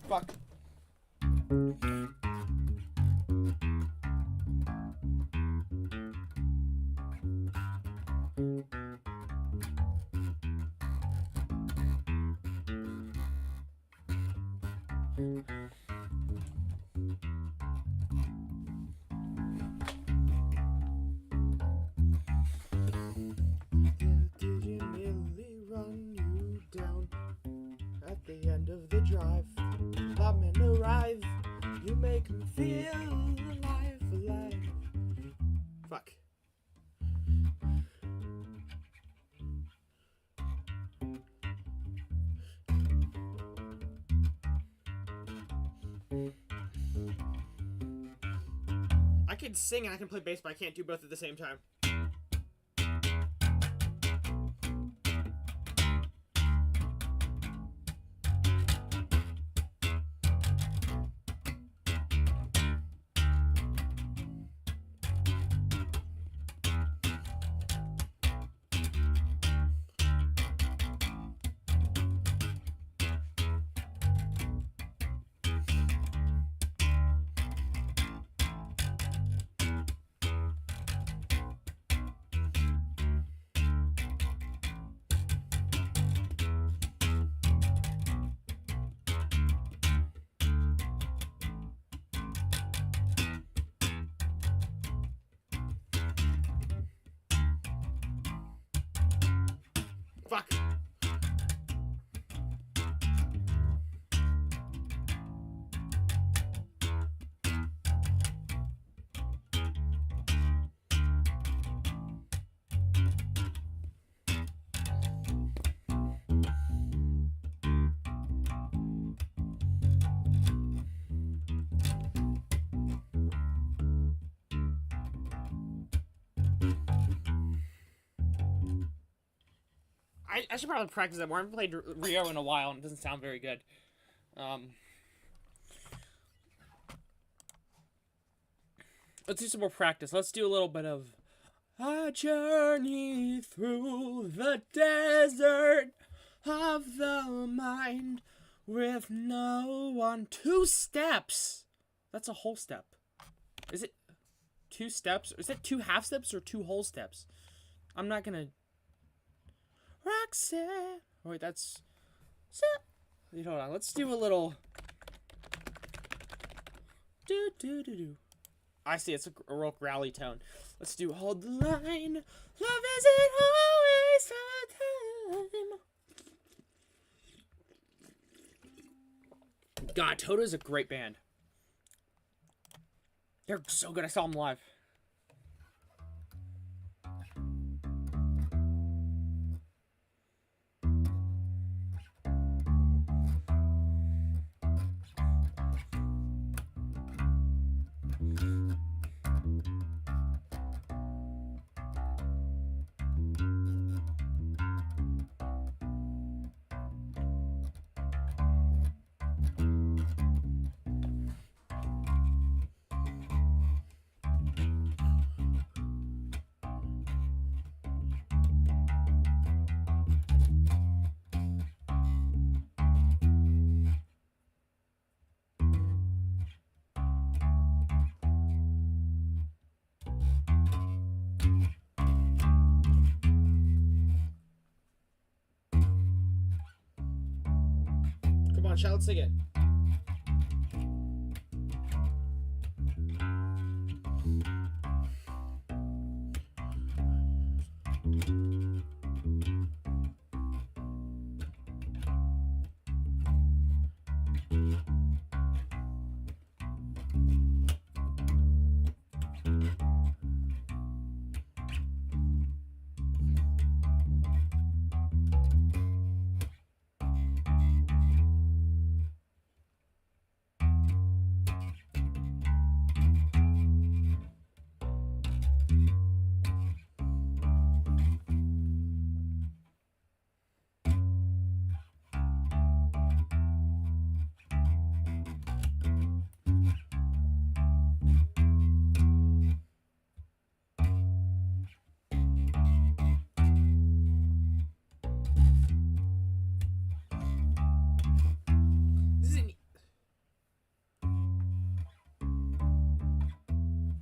A: Fuck. make me feel alive, alive. Fuck. I can sing and I can play bass, but I can't do both at the same time. Fuck. I should probably practice that more. I haven't played Rio in a while and it doesn't sound very good. Let's do some more practice. Let's do a little bit of a journey through the desert of the mind with no one. 2 steps. That's a whole step. Is it 2 steps? Is it 2 half steps or 2 whole steps? I'm not gonna. Roxanne. Oh, wait, that's. Wait, hold on. Let's do a little. Do do do do. I see. It's a real growly tone. Let's do hold the line. Love isn't always the time. God, Toto's a great band. They're so good. I saw them live. Come on, shout, let's sing it.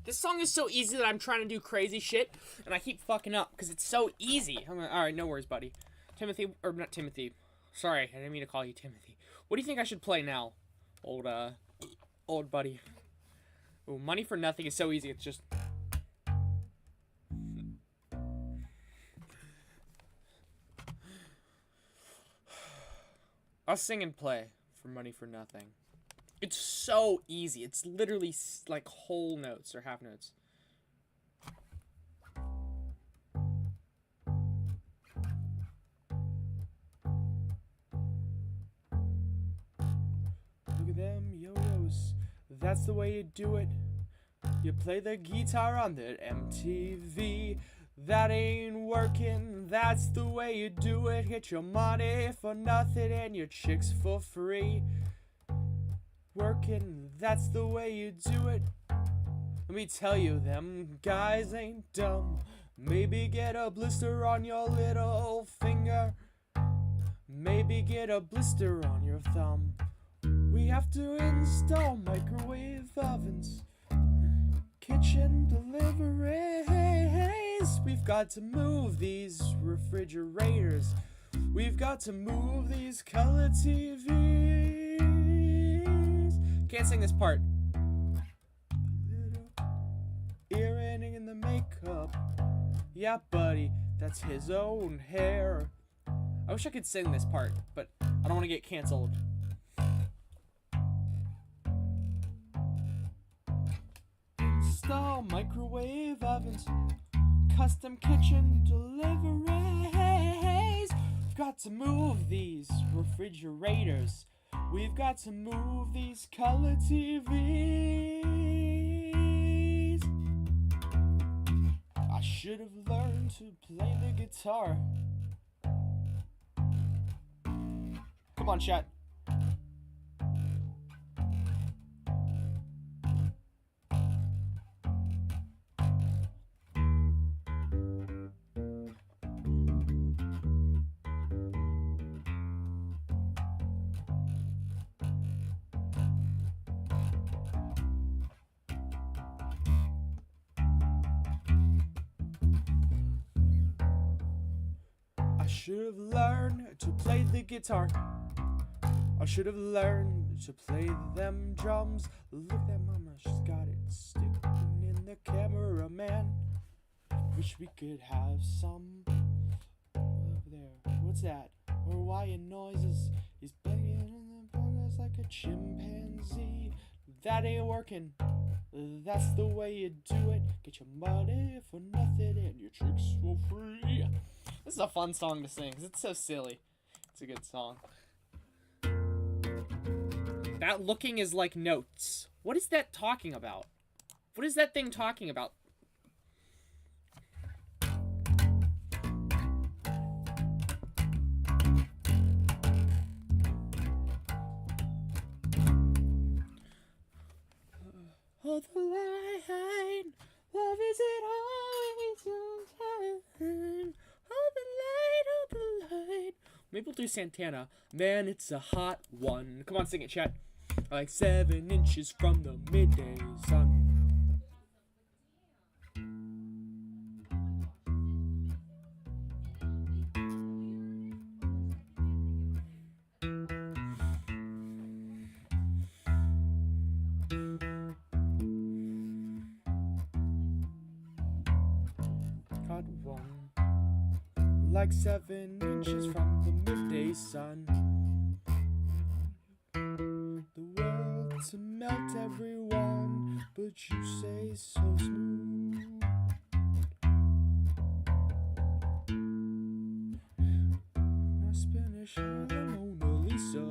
A: This song is so easy that I'm trying to do crazy shit, and I keep fucking up, because it's so easy. Alright, no worries, buddy. Timothy, or not Timothy. Sorry, I didn't mean to call you Timothy. What do you think I should play now? Old buddy. Ooh, Money for Nothing is so easy, it's just... I'll sing and play for Money for Nothing. It's so easy. It's literally like whole notes or half notes. Look at them yo-yos. That's the way you do it. You play the guitar on the MTV. That ain't working. That's the way you do it. Get your money for nothing and your chicks for free. Working, that's the way you do it. Let me tell you, them guys ain't dumb. Maybe get a blister on your little finger. Maybe get a blister on your thumb. We have to install microwave ovens, kitchen deliveries. We've got to move these refrigerators. We've got to move these color TVs. Can't sing this part. Earring in the makeup. Yeah, buddy, that's his own hair. I wish I could sing this part, but I don't want to get canceled. Install microwave ovens, custom kitchen deliveries. Got to move these refrigerators. We've got to move these color TVs. I should have learned to play the guitar. Come on, chat. I should have learned to play the guitar. I should have learned to play them drums. Look at that mama, she's got it sticking in the cameraman. Wish we could have some over there. What's that? Hawaiian noises. He's banging in the bongos like a chimpanzee. That ain't working. That's the way you do it. Get your money for nothing and your tricks for free. This is a fun song to sing because it's so silly. It's a good song. That looking is like notes. What is that talking about? What is that thing talking about? Hold the line. Love is it always on time. Hold the line, hold the line. Maybe we'll do Santana. Man, it's a hot one. Come on, sing it, chat. Like 7 inches from the midday sun. Hot one. Like 7 inches from the midday sun. The world to melt everyone, but you say so smooth. My Spanish Harlem Mona Lisa.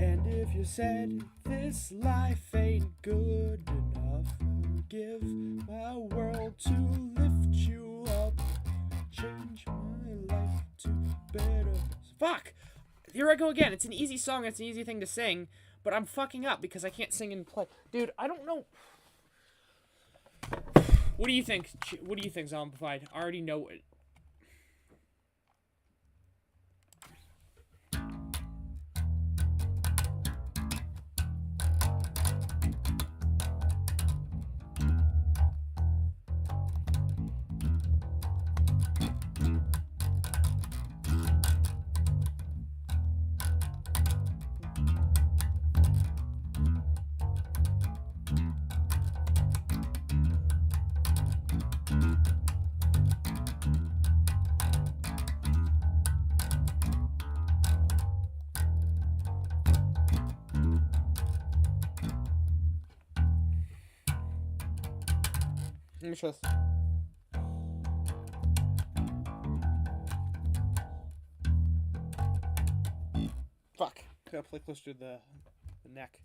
A: And if you said this life ain't good enough, give my world to lift you up, change my life to better. Fuck! Here I go again. It's an easy song. It's an easy thing to sing, but I'm fucking up because I can't sing and play. Dude, I don't know. What do you think? What do you think, Zombified? I already know it. Let me try this. Fuck. Gotta play closer to the neck.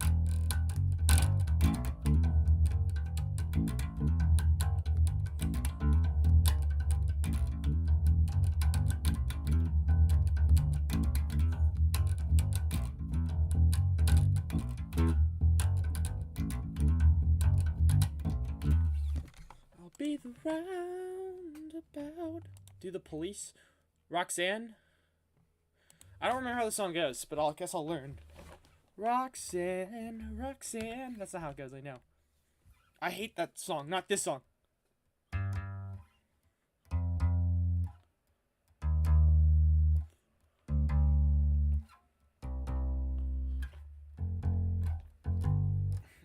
A: I'll be the roundabout. Do the police. Roxanne? I don't remember how the song goes, but I guess I'll learn. Roxanne, Roxanne. That's not how it goes, I know. I hate that song, not this song.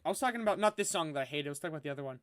A: I was talking about not this song that I hate, I was talking about the other one.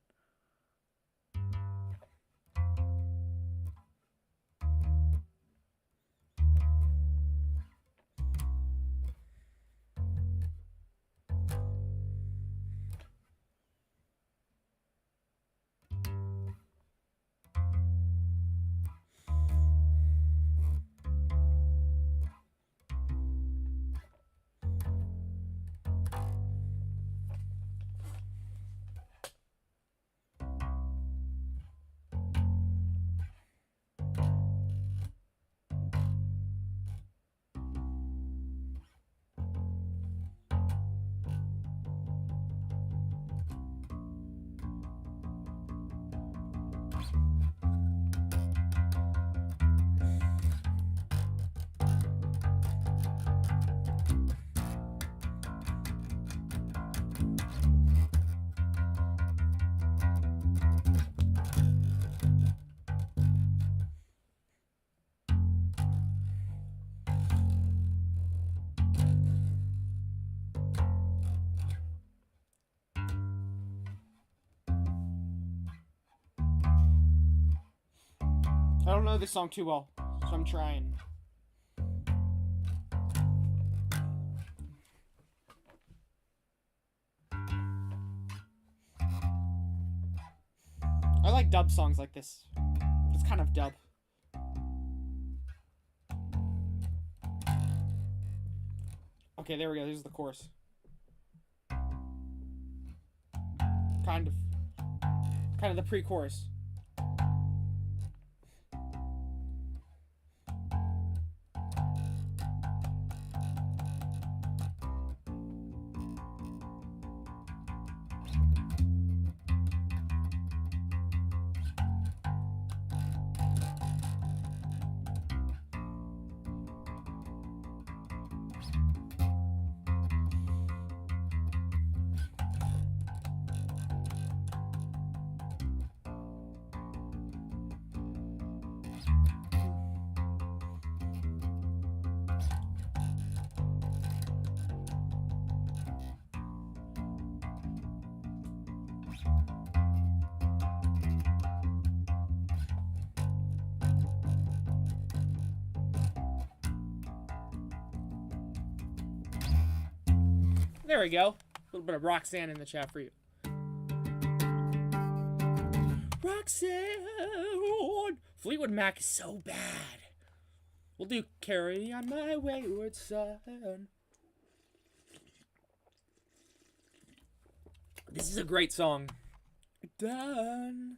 A: I don't know this song too well, so I'm trying. I like dub songs like this. It's kind of dub. Okay, there we go. This is the chorus. Kind of the pre-chorus. There we go. A little bit of Roxanne in the chat for you. Roxanne! Fleetwood Mac is so bad. We'll do Carry On My Wayward Son. This is a great song. Done.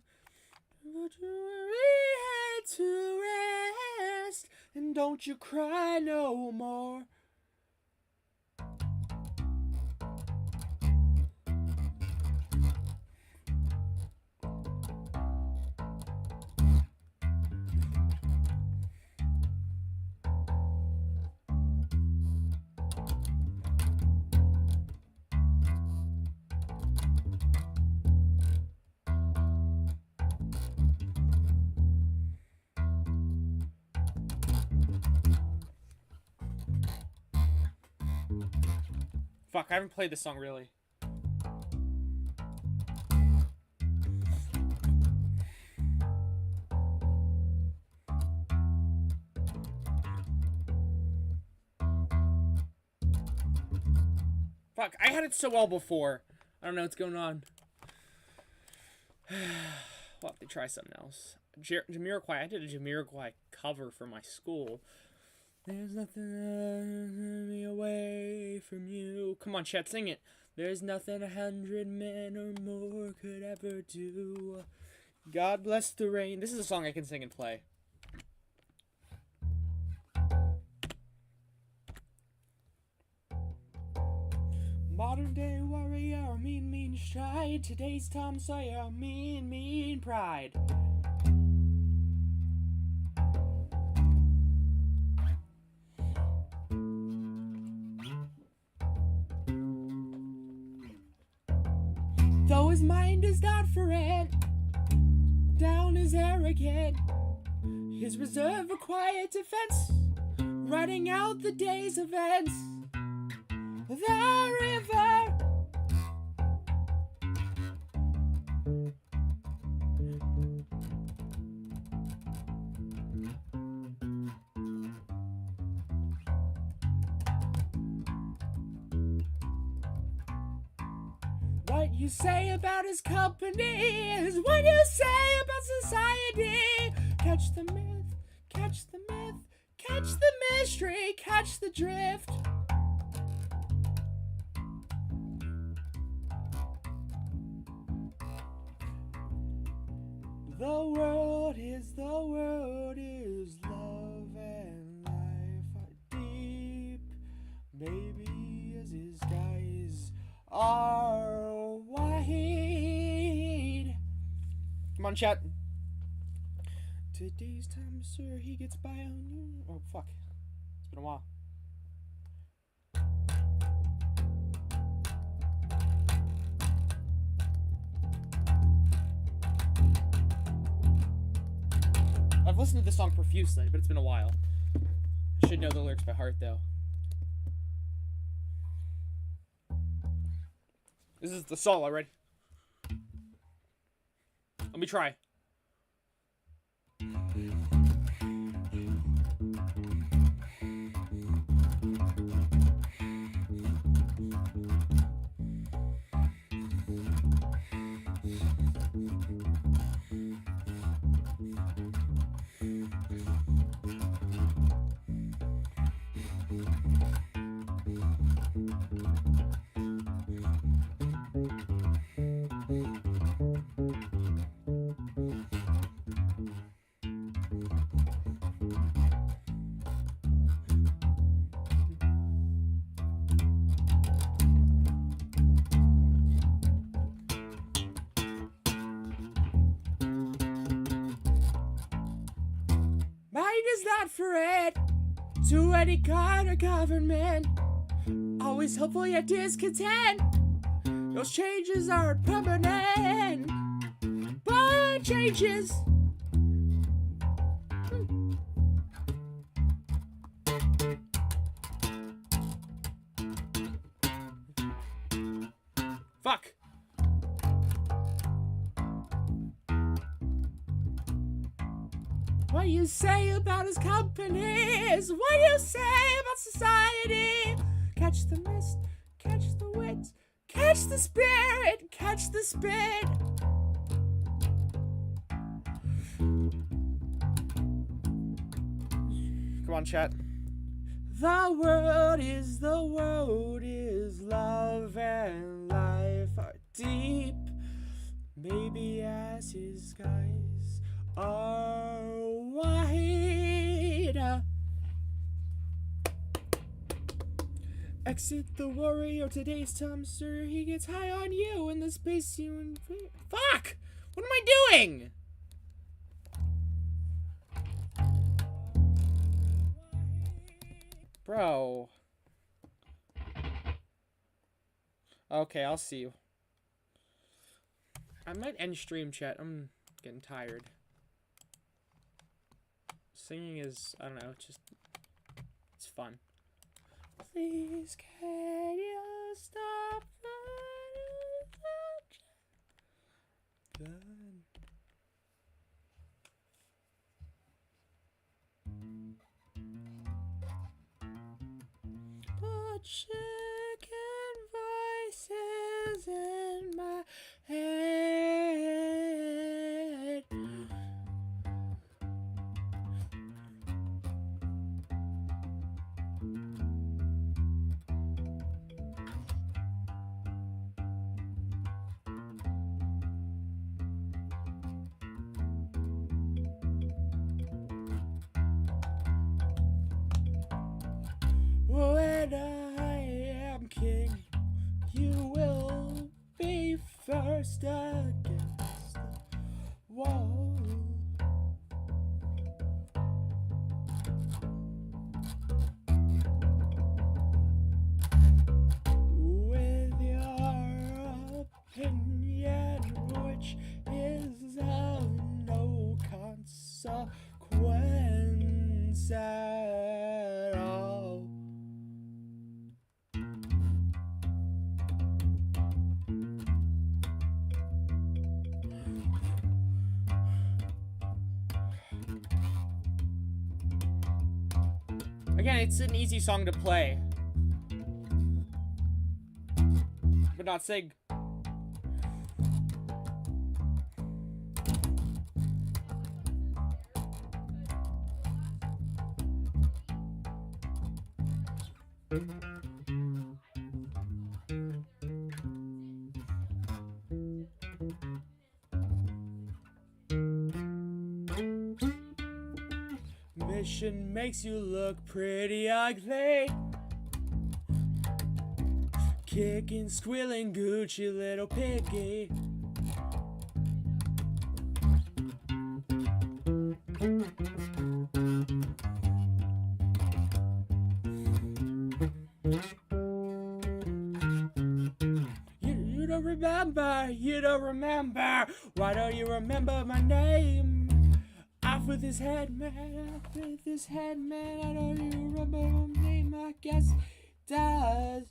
A: Put your head to rest, and don't you cry no more. Fuck, I haven't played this song really. Fuck, I had it so well before. I don't know what's going on. We'll have to try something else. Jamiroquai. I did a Jamiroquai cover for my school. There's nothing me away from you. Come on, chat, sing it. There's nothing 100 men or more could ever do. God bless the rain. This is a song I can sing and play. Modern day warrior, mean stride. Today's Tom Sawyer, mean pride. Though his mind is not for it, down is arrogant. His reserve a quiet defense, writing out the day's events. The river. What you say about his company is what you say about society. Catch the myth, catch the myth, catch the mystery, catch the drift. The world is love and life are deep. Maybe as his skies are wide. Come on, chat. Today's time, sir, he gets by on you. Oh, fuck. It's been a while. I've listened to this song profusely, but it's been a while. I should know the lyrics by heart, though. This is the solo, ready? Let me try. Mine is not for it to any kind of government. Always hopeful yet discontent. Those changes aren't permanent, but changes. Fuck. What you say about his company is what you say about society. Catch the mist, catch the wit, catch the spirit, catch the spit. Come on, chat. The world is love and life are deep. Maybe as his skies are wide. Exit the warrior, today's time, sir. He gets high on you in the space you invade. Fuck! What am I doing? Bro. Okay, I'll see you. I might end stream, chat. I'm getting tired. Singing is, I don't know, it's fun. Please, can you stop the Put chicken voices in my head. when I am king, you will be first against the wall. With your opinion, which is of no consequence at all. Again, it's an easy song to play, but not sing. Mission makes you look pretty ugly. Kicking, squealing, Gucci little piggy. You don't remember. Why don't you remember my name? Off with his head, man. Off with his head, man. I don't even remember my name. I guess he does.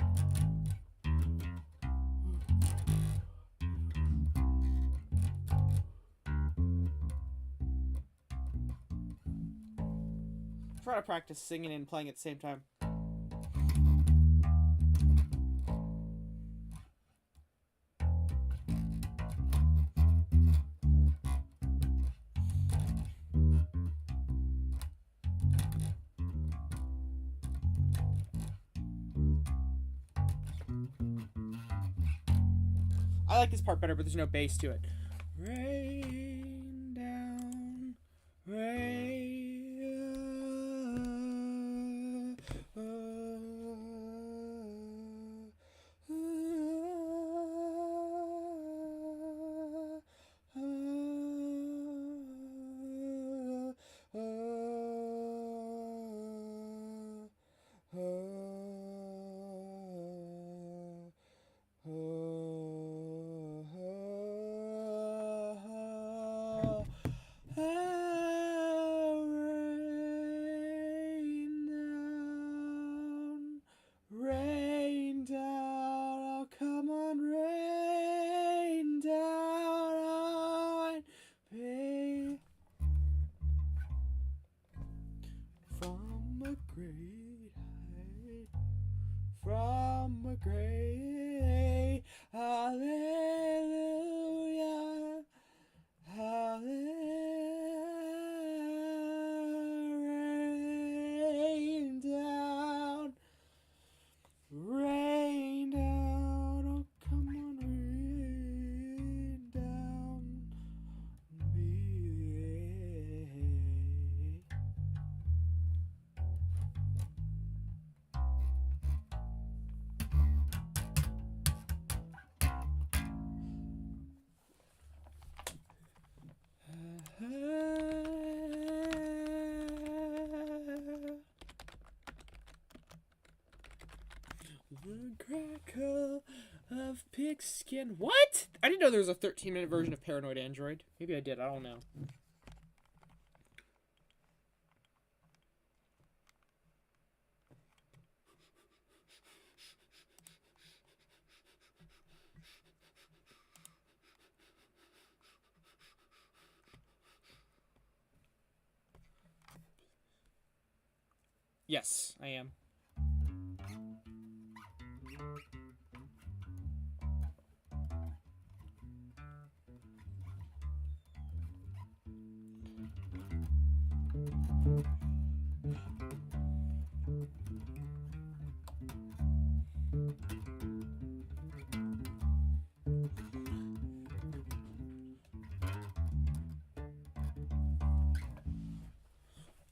A: Try to practice singing and playing at the same time. I like this part better, but there's no bass to it. Rain down, rain. Rain down, oh come on, rain down on me. From a great height, from a great, hallelujah, hallelujah. Rain down, oh come on, rain down me. The crackle of pigskin. What? I didn't know there was a 13-minute version of Paranoid Android. Maybe I did. I don't know. Yes, I am.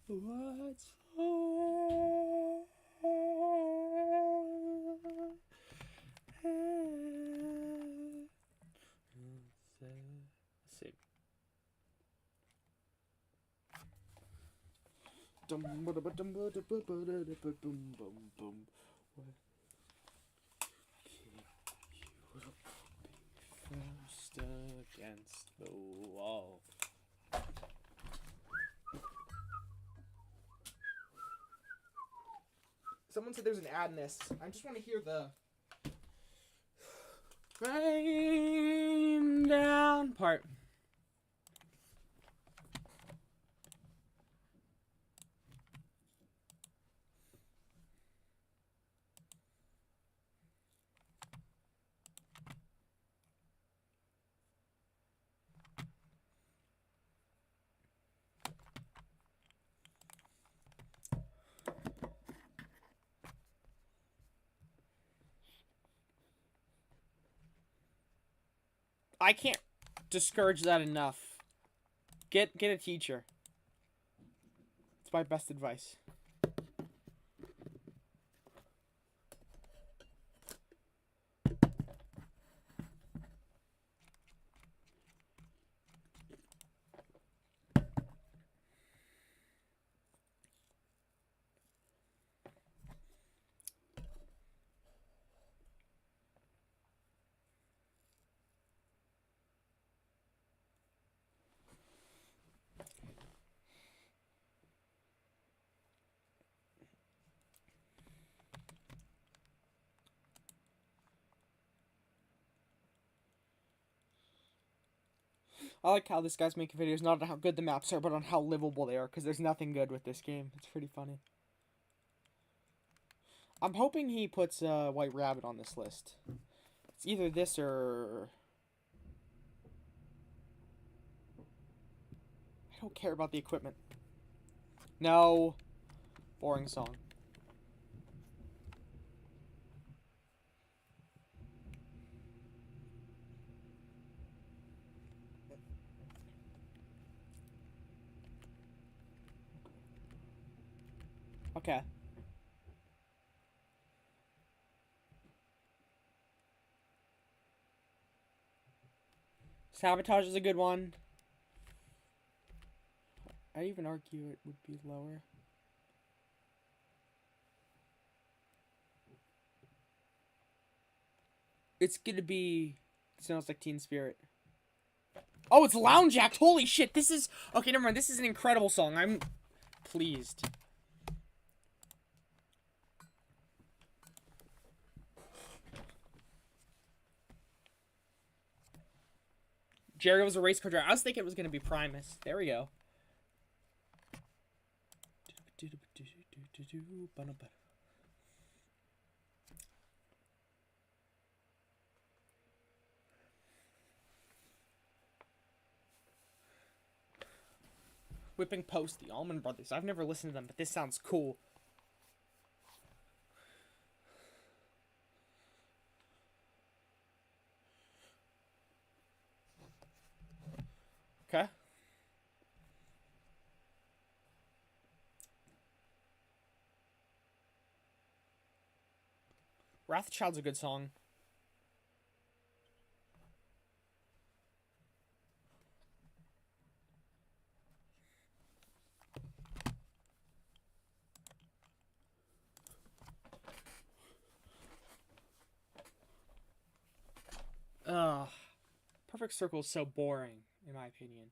A: What's First against the wall. Someone said there's an ad in this. I just want to hear the rain down part. I can't discourage that enough. Get a teacher. It's my best advice. I like how this guy's making videos not on how good the maps are, but on how livable they are, because there's nothing good with this game. It's pretty funny. I'm hoping he puts White Rabbit on this list. It's either this or... I don't care about the equipment. No. Boring song. Okay. Sabotage is a good one. I'd even argue it would be lower. It's gonna be... Sounds like Teen Spirit. Oh, it's Lounge Act! Holy shit, this is... Okay, never mind. This is an incredible song. I'm pleased. Jerry was a race car driver. I was thinking it was going to be Primus. There we go. Whipping Post, the Allman Brothers. I've never listened to them, but this sounds cool. Okay. Wrathchild's a good song. Ugh. Perfect Circle is so boring, in my opinion.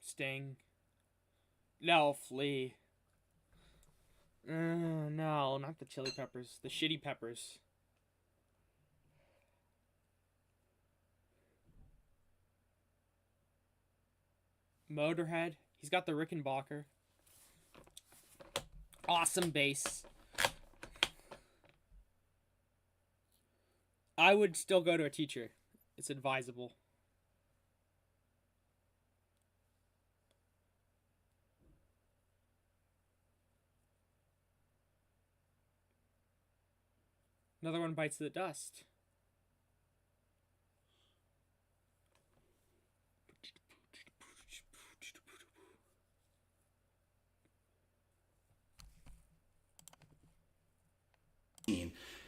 A: Sting. No, Flea. No, not the Chili Peppers. The Shitty Peppers. Motorhead. He's got the Rickenbacker. Awesome bass. I would still go to a teacher. It's advisable. Another one bites the dust.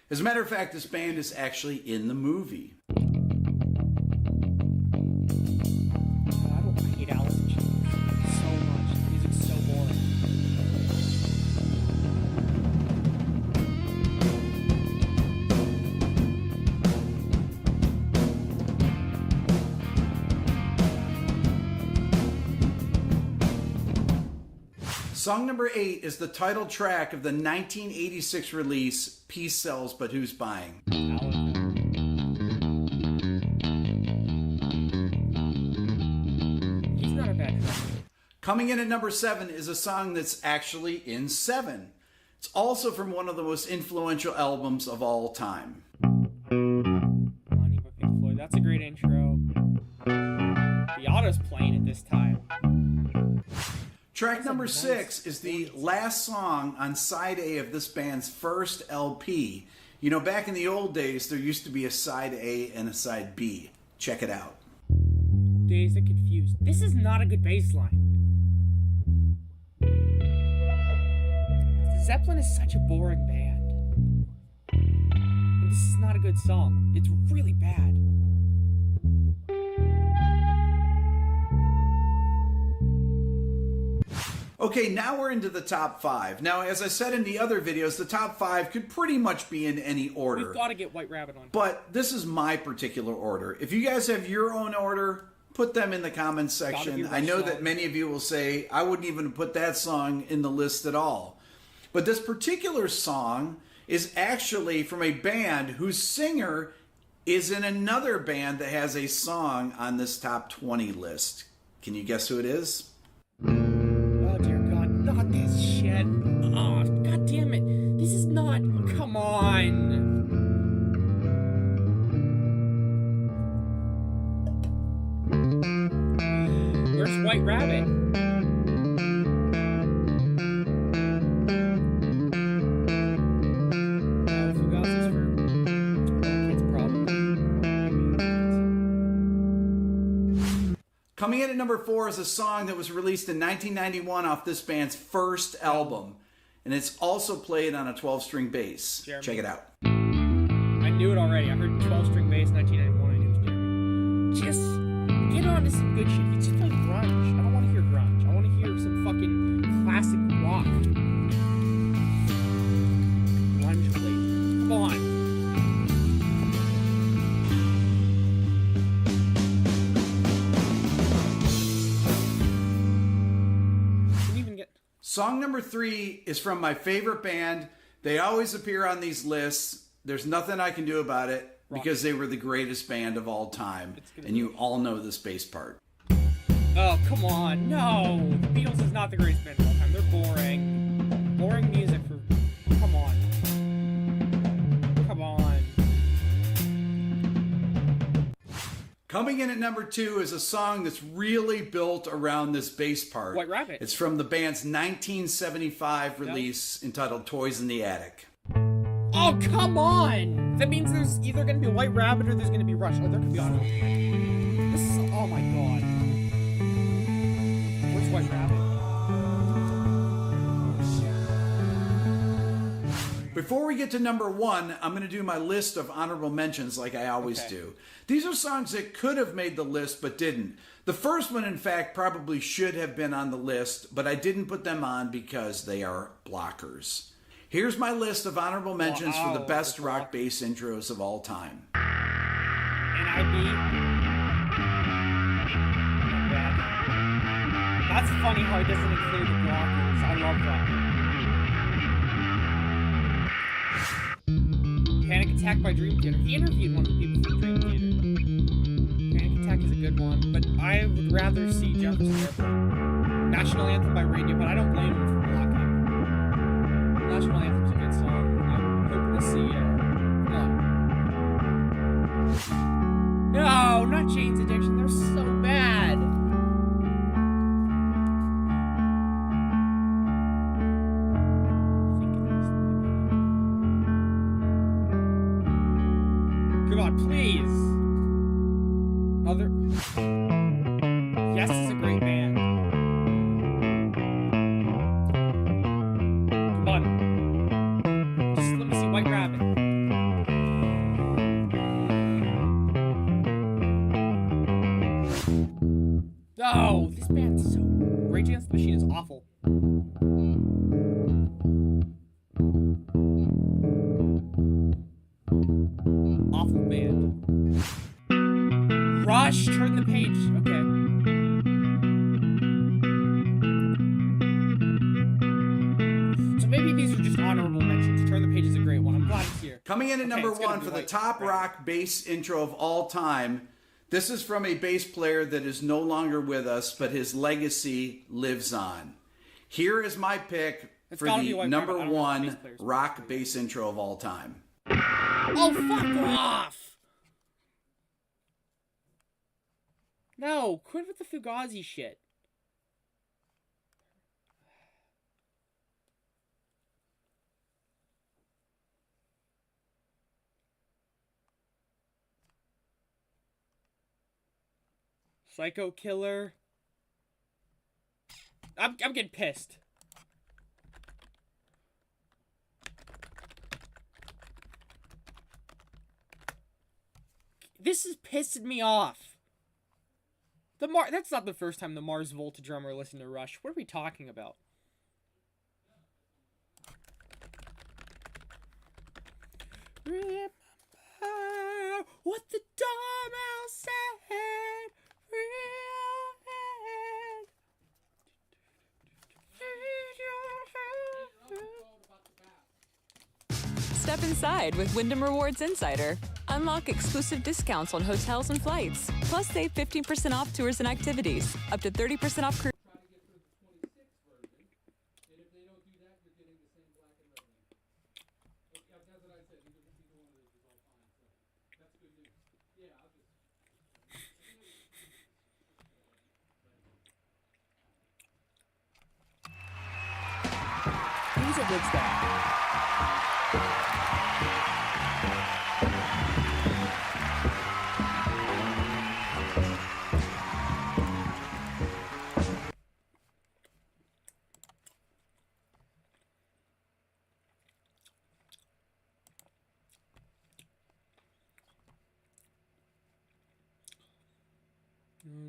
R: As a matter of fact, this band is actually in the movie.
A: I don't hate Alice in Chains so much. The music's so boring.
R: Song number 8 is the title track of the 1986 release, Peace Sells, But Who's Buying?
A: He's not a bad guy.
R: Coming in at number 7 is a song that's actually in 7. It's also from one of the most influential albums of all time.
A: Money by Pink Floyd. That's a great intro. The auto's playing at this time.
R: Track number 6 is the last song on side A of this band's first LP. You know, back in the old days, there used to be a side A and a side B. Check it out.
A: Dazed and Confused. This is not a good bass line. Zeppelin is such a boring band. And this is not a good song. It's really bad.
R: Okay, now we're into the top 5. Now, as I said in the other videos, the top 5 could pretty much be in any order.
A: We've got to get White Rabbit on.
R: But this is my particular order. If you guys have your own order, put them in the comments section. I know that many of you will say, I wouldn't even put that song in the list at all. But this particular song is actually from a band whose singer is in another band that has a song on this top 20 list. Can you guess who it is?
A: Oh dear God, not this shit. Oh, God damn it. This is not, come on. Where's White Rabbit? Fugazi's for kids probably.
R: Coming in at number 4 is a song that was released in 1991 off this band's first album. And it's also played on a 12-string bass.
A: Jeremy.
R: Check it out.
A: I knew it already. I heard 12-string bass 1991. I knew it was Jeremy. Just get on to some good shit. You just play grunge. I don't want to hear grunge. I want to hear some fucking classic rock. Grunge, please. Come on.
R: Song number 3 is from my favorite band. They always appear on these lists. There's nothing I can do about it because they were the greatest band of all time. And you all know this bass part.
A: Oh, come on. No. The Beatles is not the greatest band of all time. They're boring. Boring music for... Come on. Come on.
R: Coming in at number 2 is a song that's really built around this bass part.
A: White Rabbit.
R: It's from the band's 1975 release entitled Toys in the Attic.
A: Oh, come on! That means there's either going to be White Rabbit or there's going to be Rush. Oh, there could be Auto. This is... Oh, my God. Where's White Rabbit?
R: Before we get to number 1, I'm going to do my list of honorable mentions like I always do. These are songs that could have made the list but didn't. The first one, in fact, probably should have been on the list, but I didn't put them on because they are blockers. Here's my list of honorable mentions for the best rock bass intros of all time.
A: NIB. Not bad. That's funny how he doesn't include the blockers. I love that. Panic Attack by Dream Theater. He interviewed one of the people from Dream Theater. Panic Attack is a good one, but I would rather see Jefferson Airplane. National Anthem by Radiohead. I don't blame him for blocking. National Anthem's a good song. I'm hoping to see No, not Jane's Addiction. They're so bad. Come on, please. Other. Yes, it's a great band. Come on. Just let me see White Rabbit. awful band. Rush, turn the page. Okay. So maybe these are just honorable mentions. Turn the Page is a great one. I'm glad it's here.
R: Coming in at number
A: it's gonna
R: one
A: be
R: for the
A: like-
R: top rock bass intro of all time. This is from a bass player that is no longer with us, but his legacy lives on. Here is my pick
A: It's
R: for
A: gotta be
R: the
A: White
R: number
A: Rabbit. I don't know what
R: one
A: bass players are.
R: rock bass intro of all time.
A: Oh, fuck off! No, quit with the Fugazi shit. Psycho Killer. I'm getting pissed. This is pissing me off. That's not the first time the Mars Volta drummer listened to Rush. What are we talking about? Remember what the doorbell said.
S: Step inside with Wyndham Rewards Insider. Unlock exclusive discounts on hotels and flights. Plus, save 15% off tours and activities. Up to 30% off cruise.
A: Who's a good star?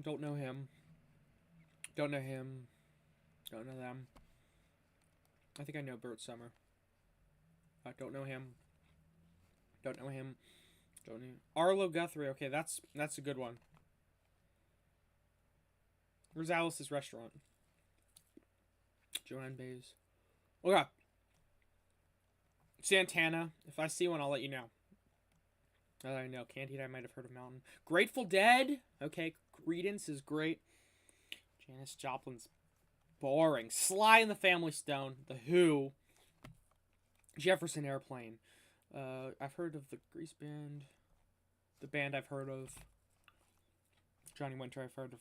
A: Don't know him. Don't know him. Don't know them. I think I know Bert Summer. I don't know him. Don't know him. Don't know. Arlo Guthrie. Okay, that's a good one. Where's Alice's restaurant? Joanne Baez. Okay. Santana. If I see one, I'll let you know. I know. Candide, I might have heard of Mountain. Grateful Dead. Okay, Creedence is great. Janis Joplin's boring. Sly and the Family Stone. The Who. Jefferson Airplane. I've heard of the Grease Band. The band I've heard of. Johnny Winter I've heard of.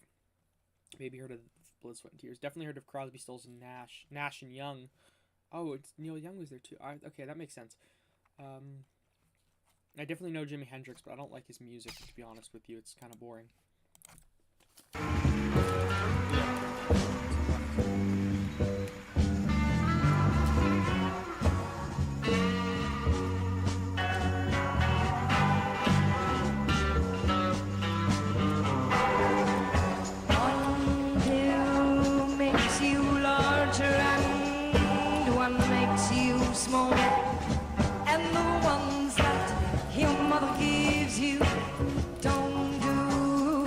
A: Maybe heard of Blood, Sweat, and Tears. Definitely heard of Crosby, Stills, and Nash. Nash and Young. Oh, it's Neil Young was there too. Okay, that makes sense. I definitely know Jimi Hendrix, but I don't like his music, to be honest with you. It's kind of boring.
I: One pill makes you larger and one makes you small. And the ones that your mother gives you don't do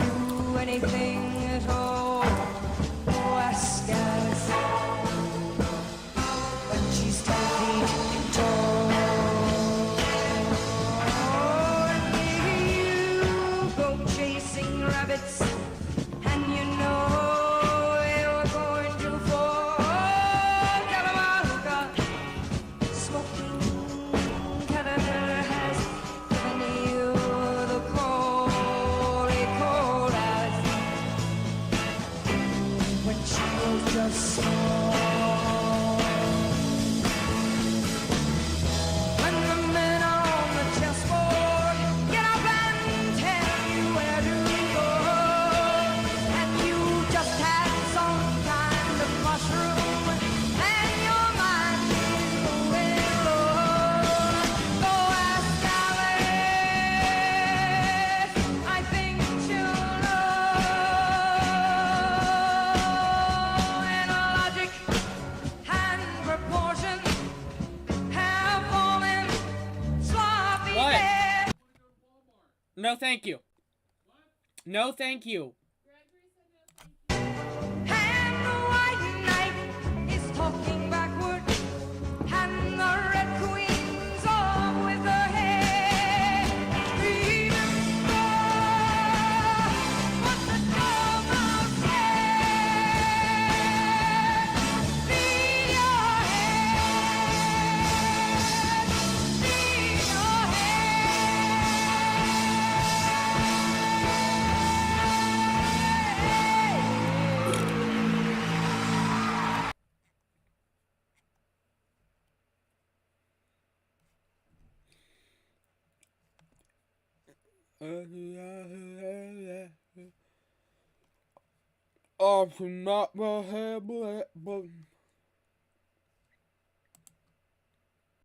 A: No, thank you. No, thank you.
I: Talking backward, and the red queen's on with her head. Remember what the dormouse said. Lean your head, lean your
A: Not my head, but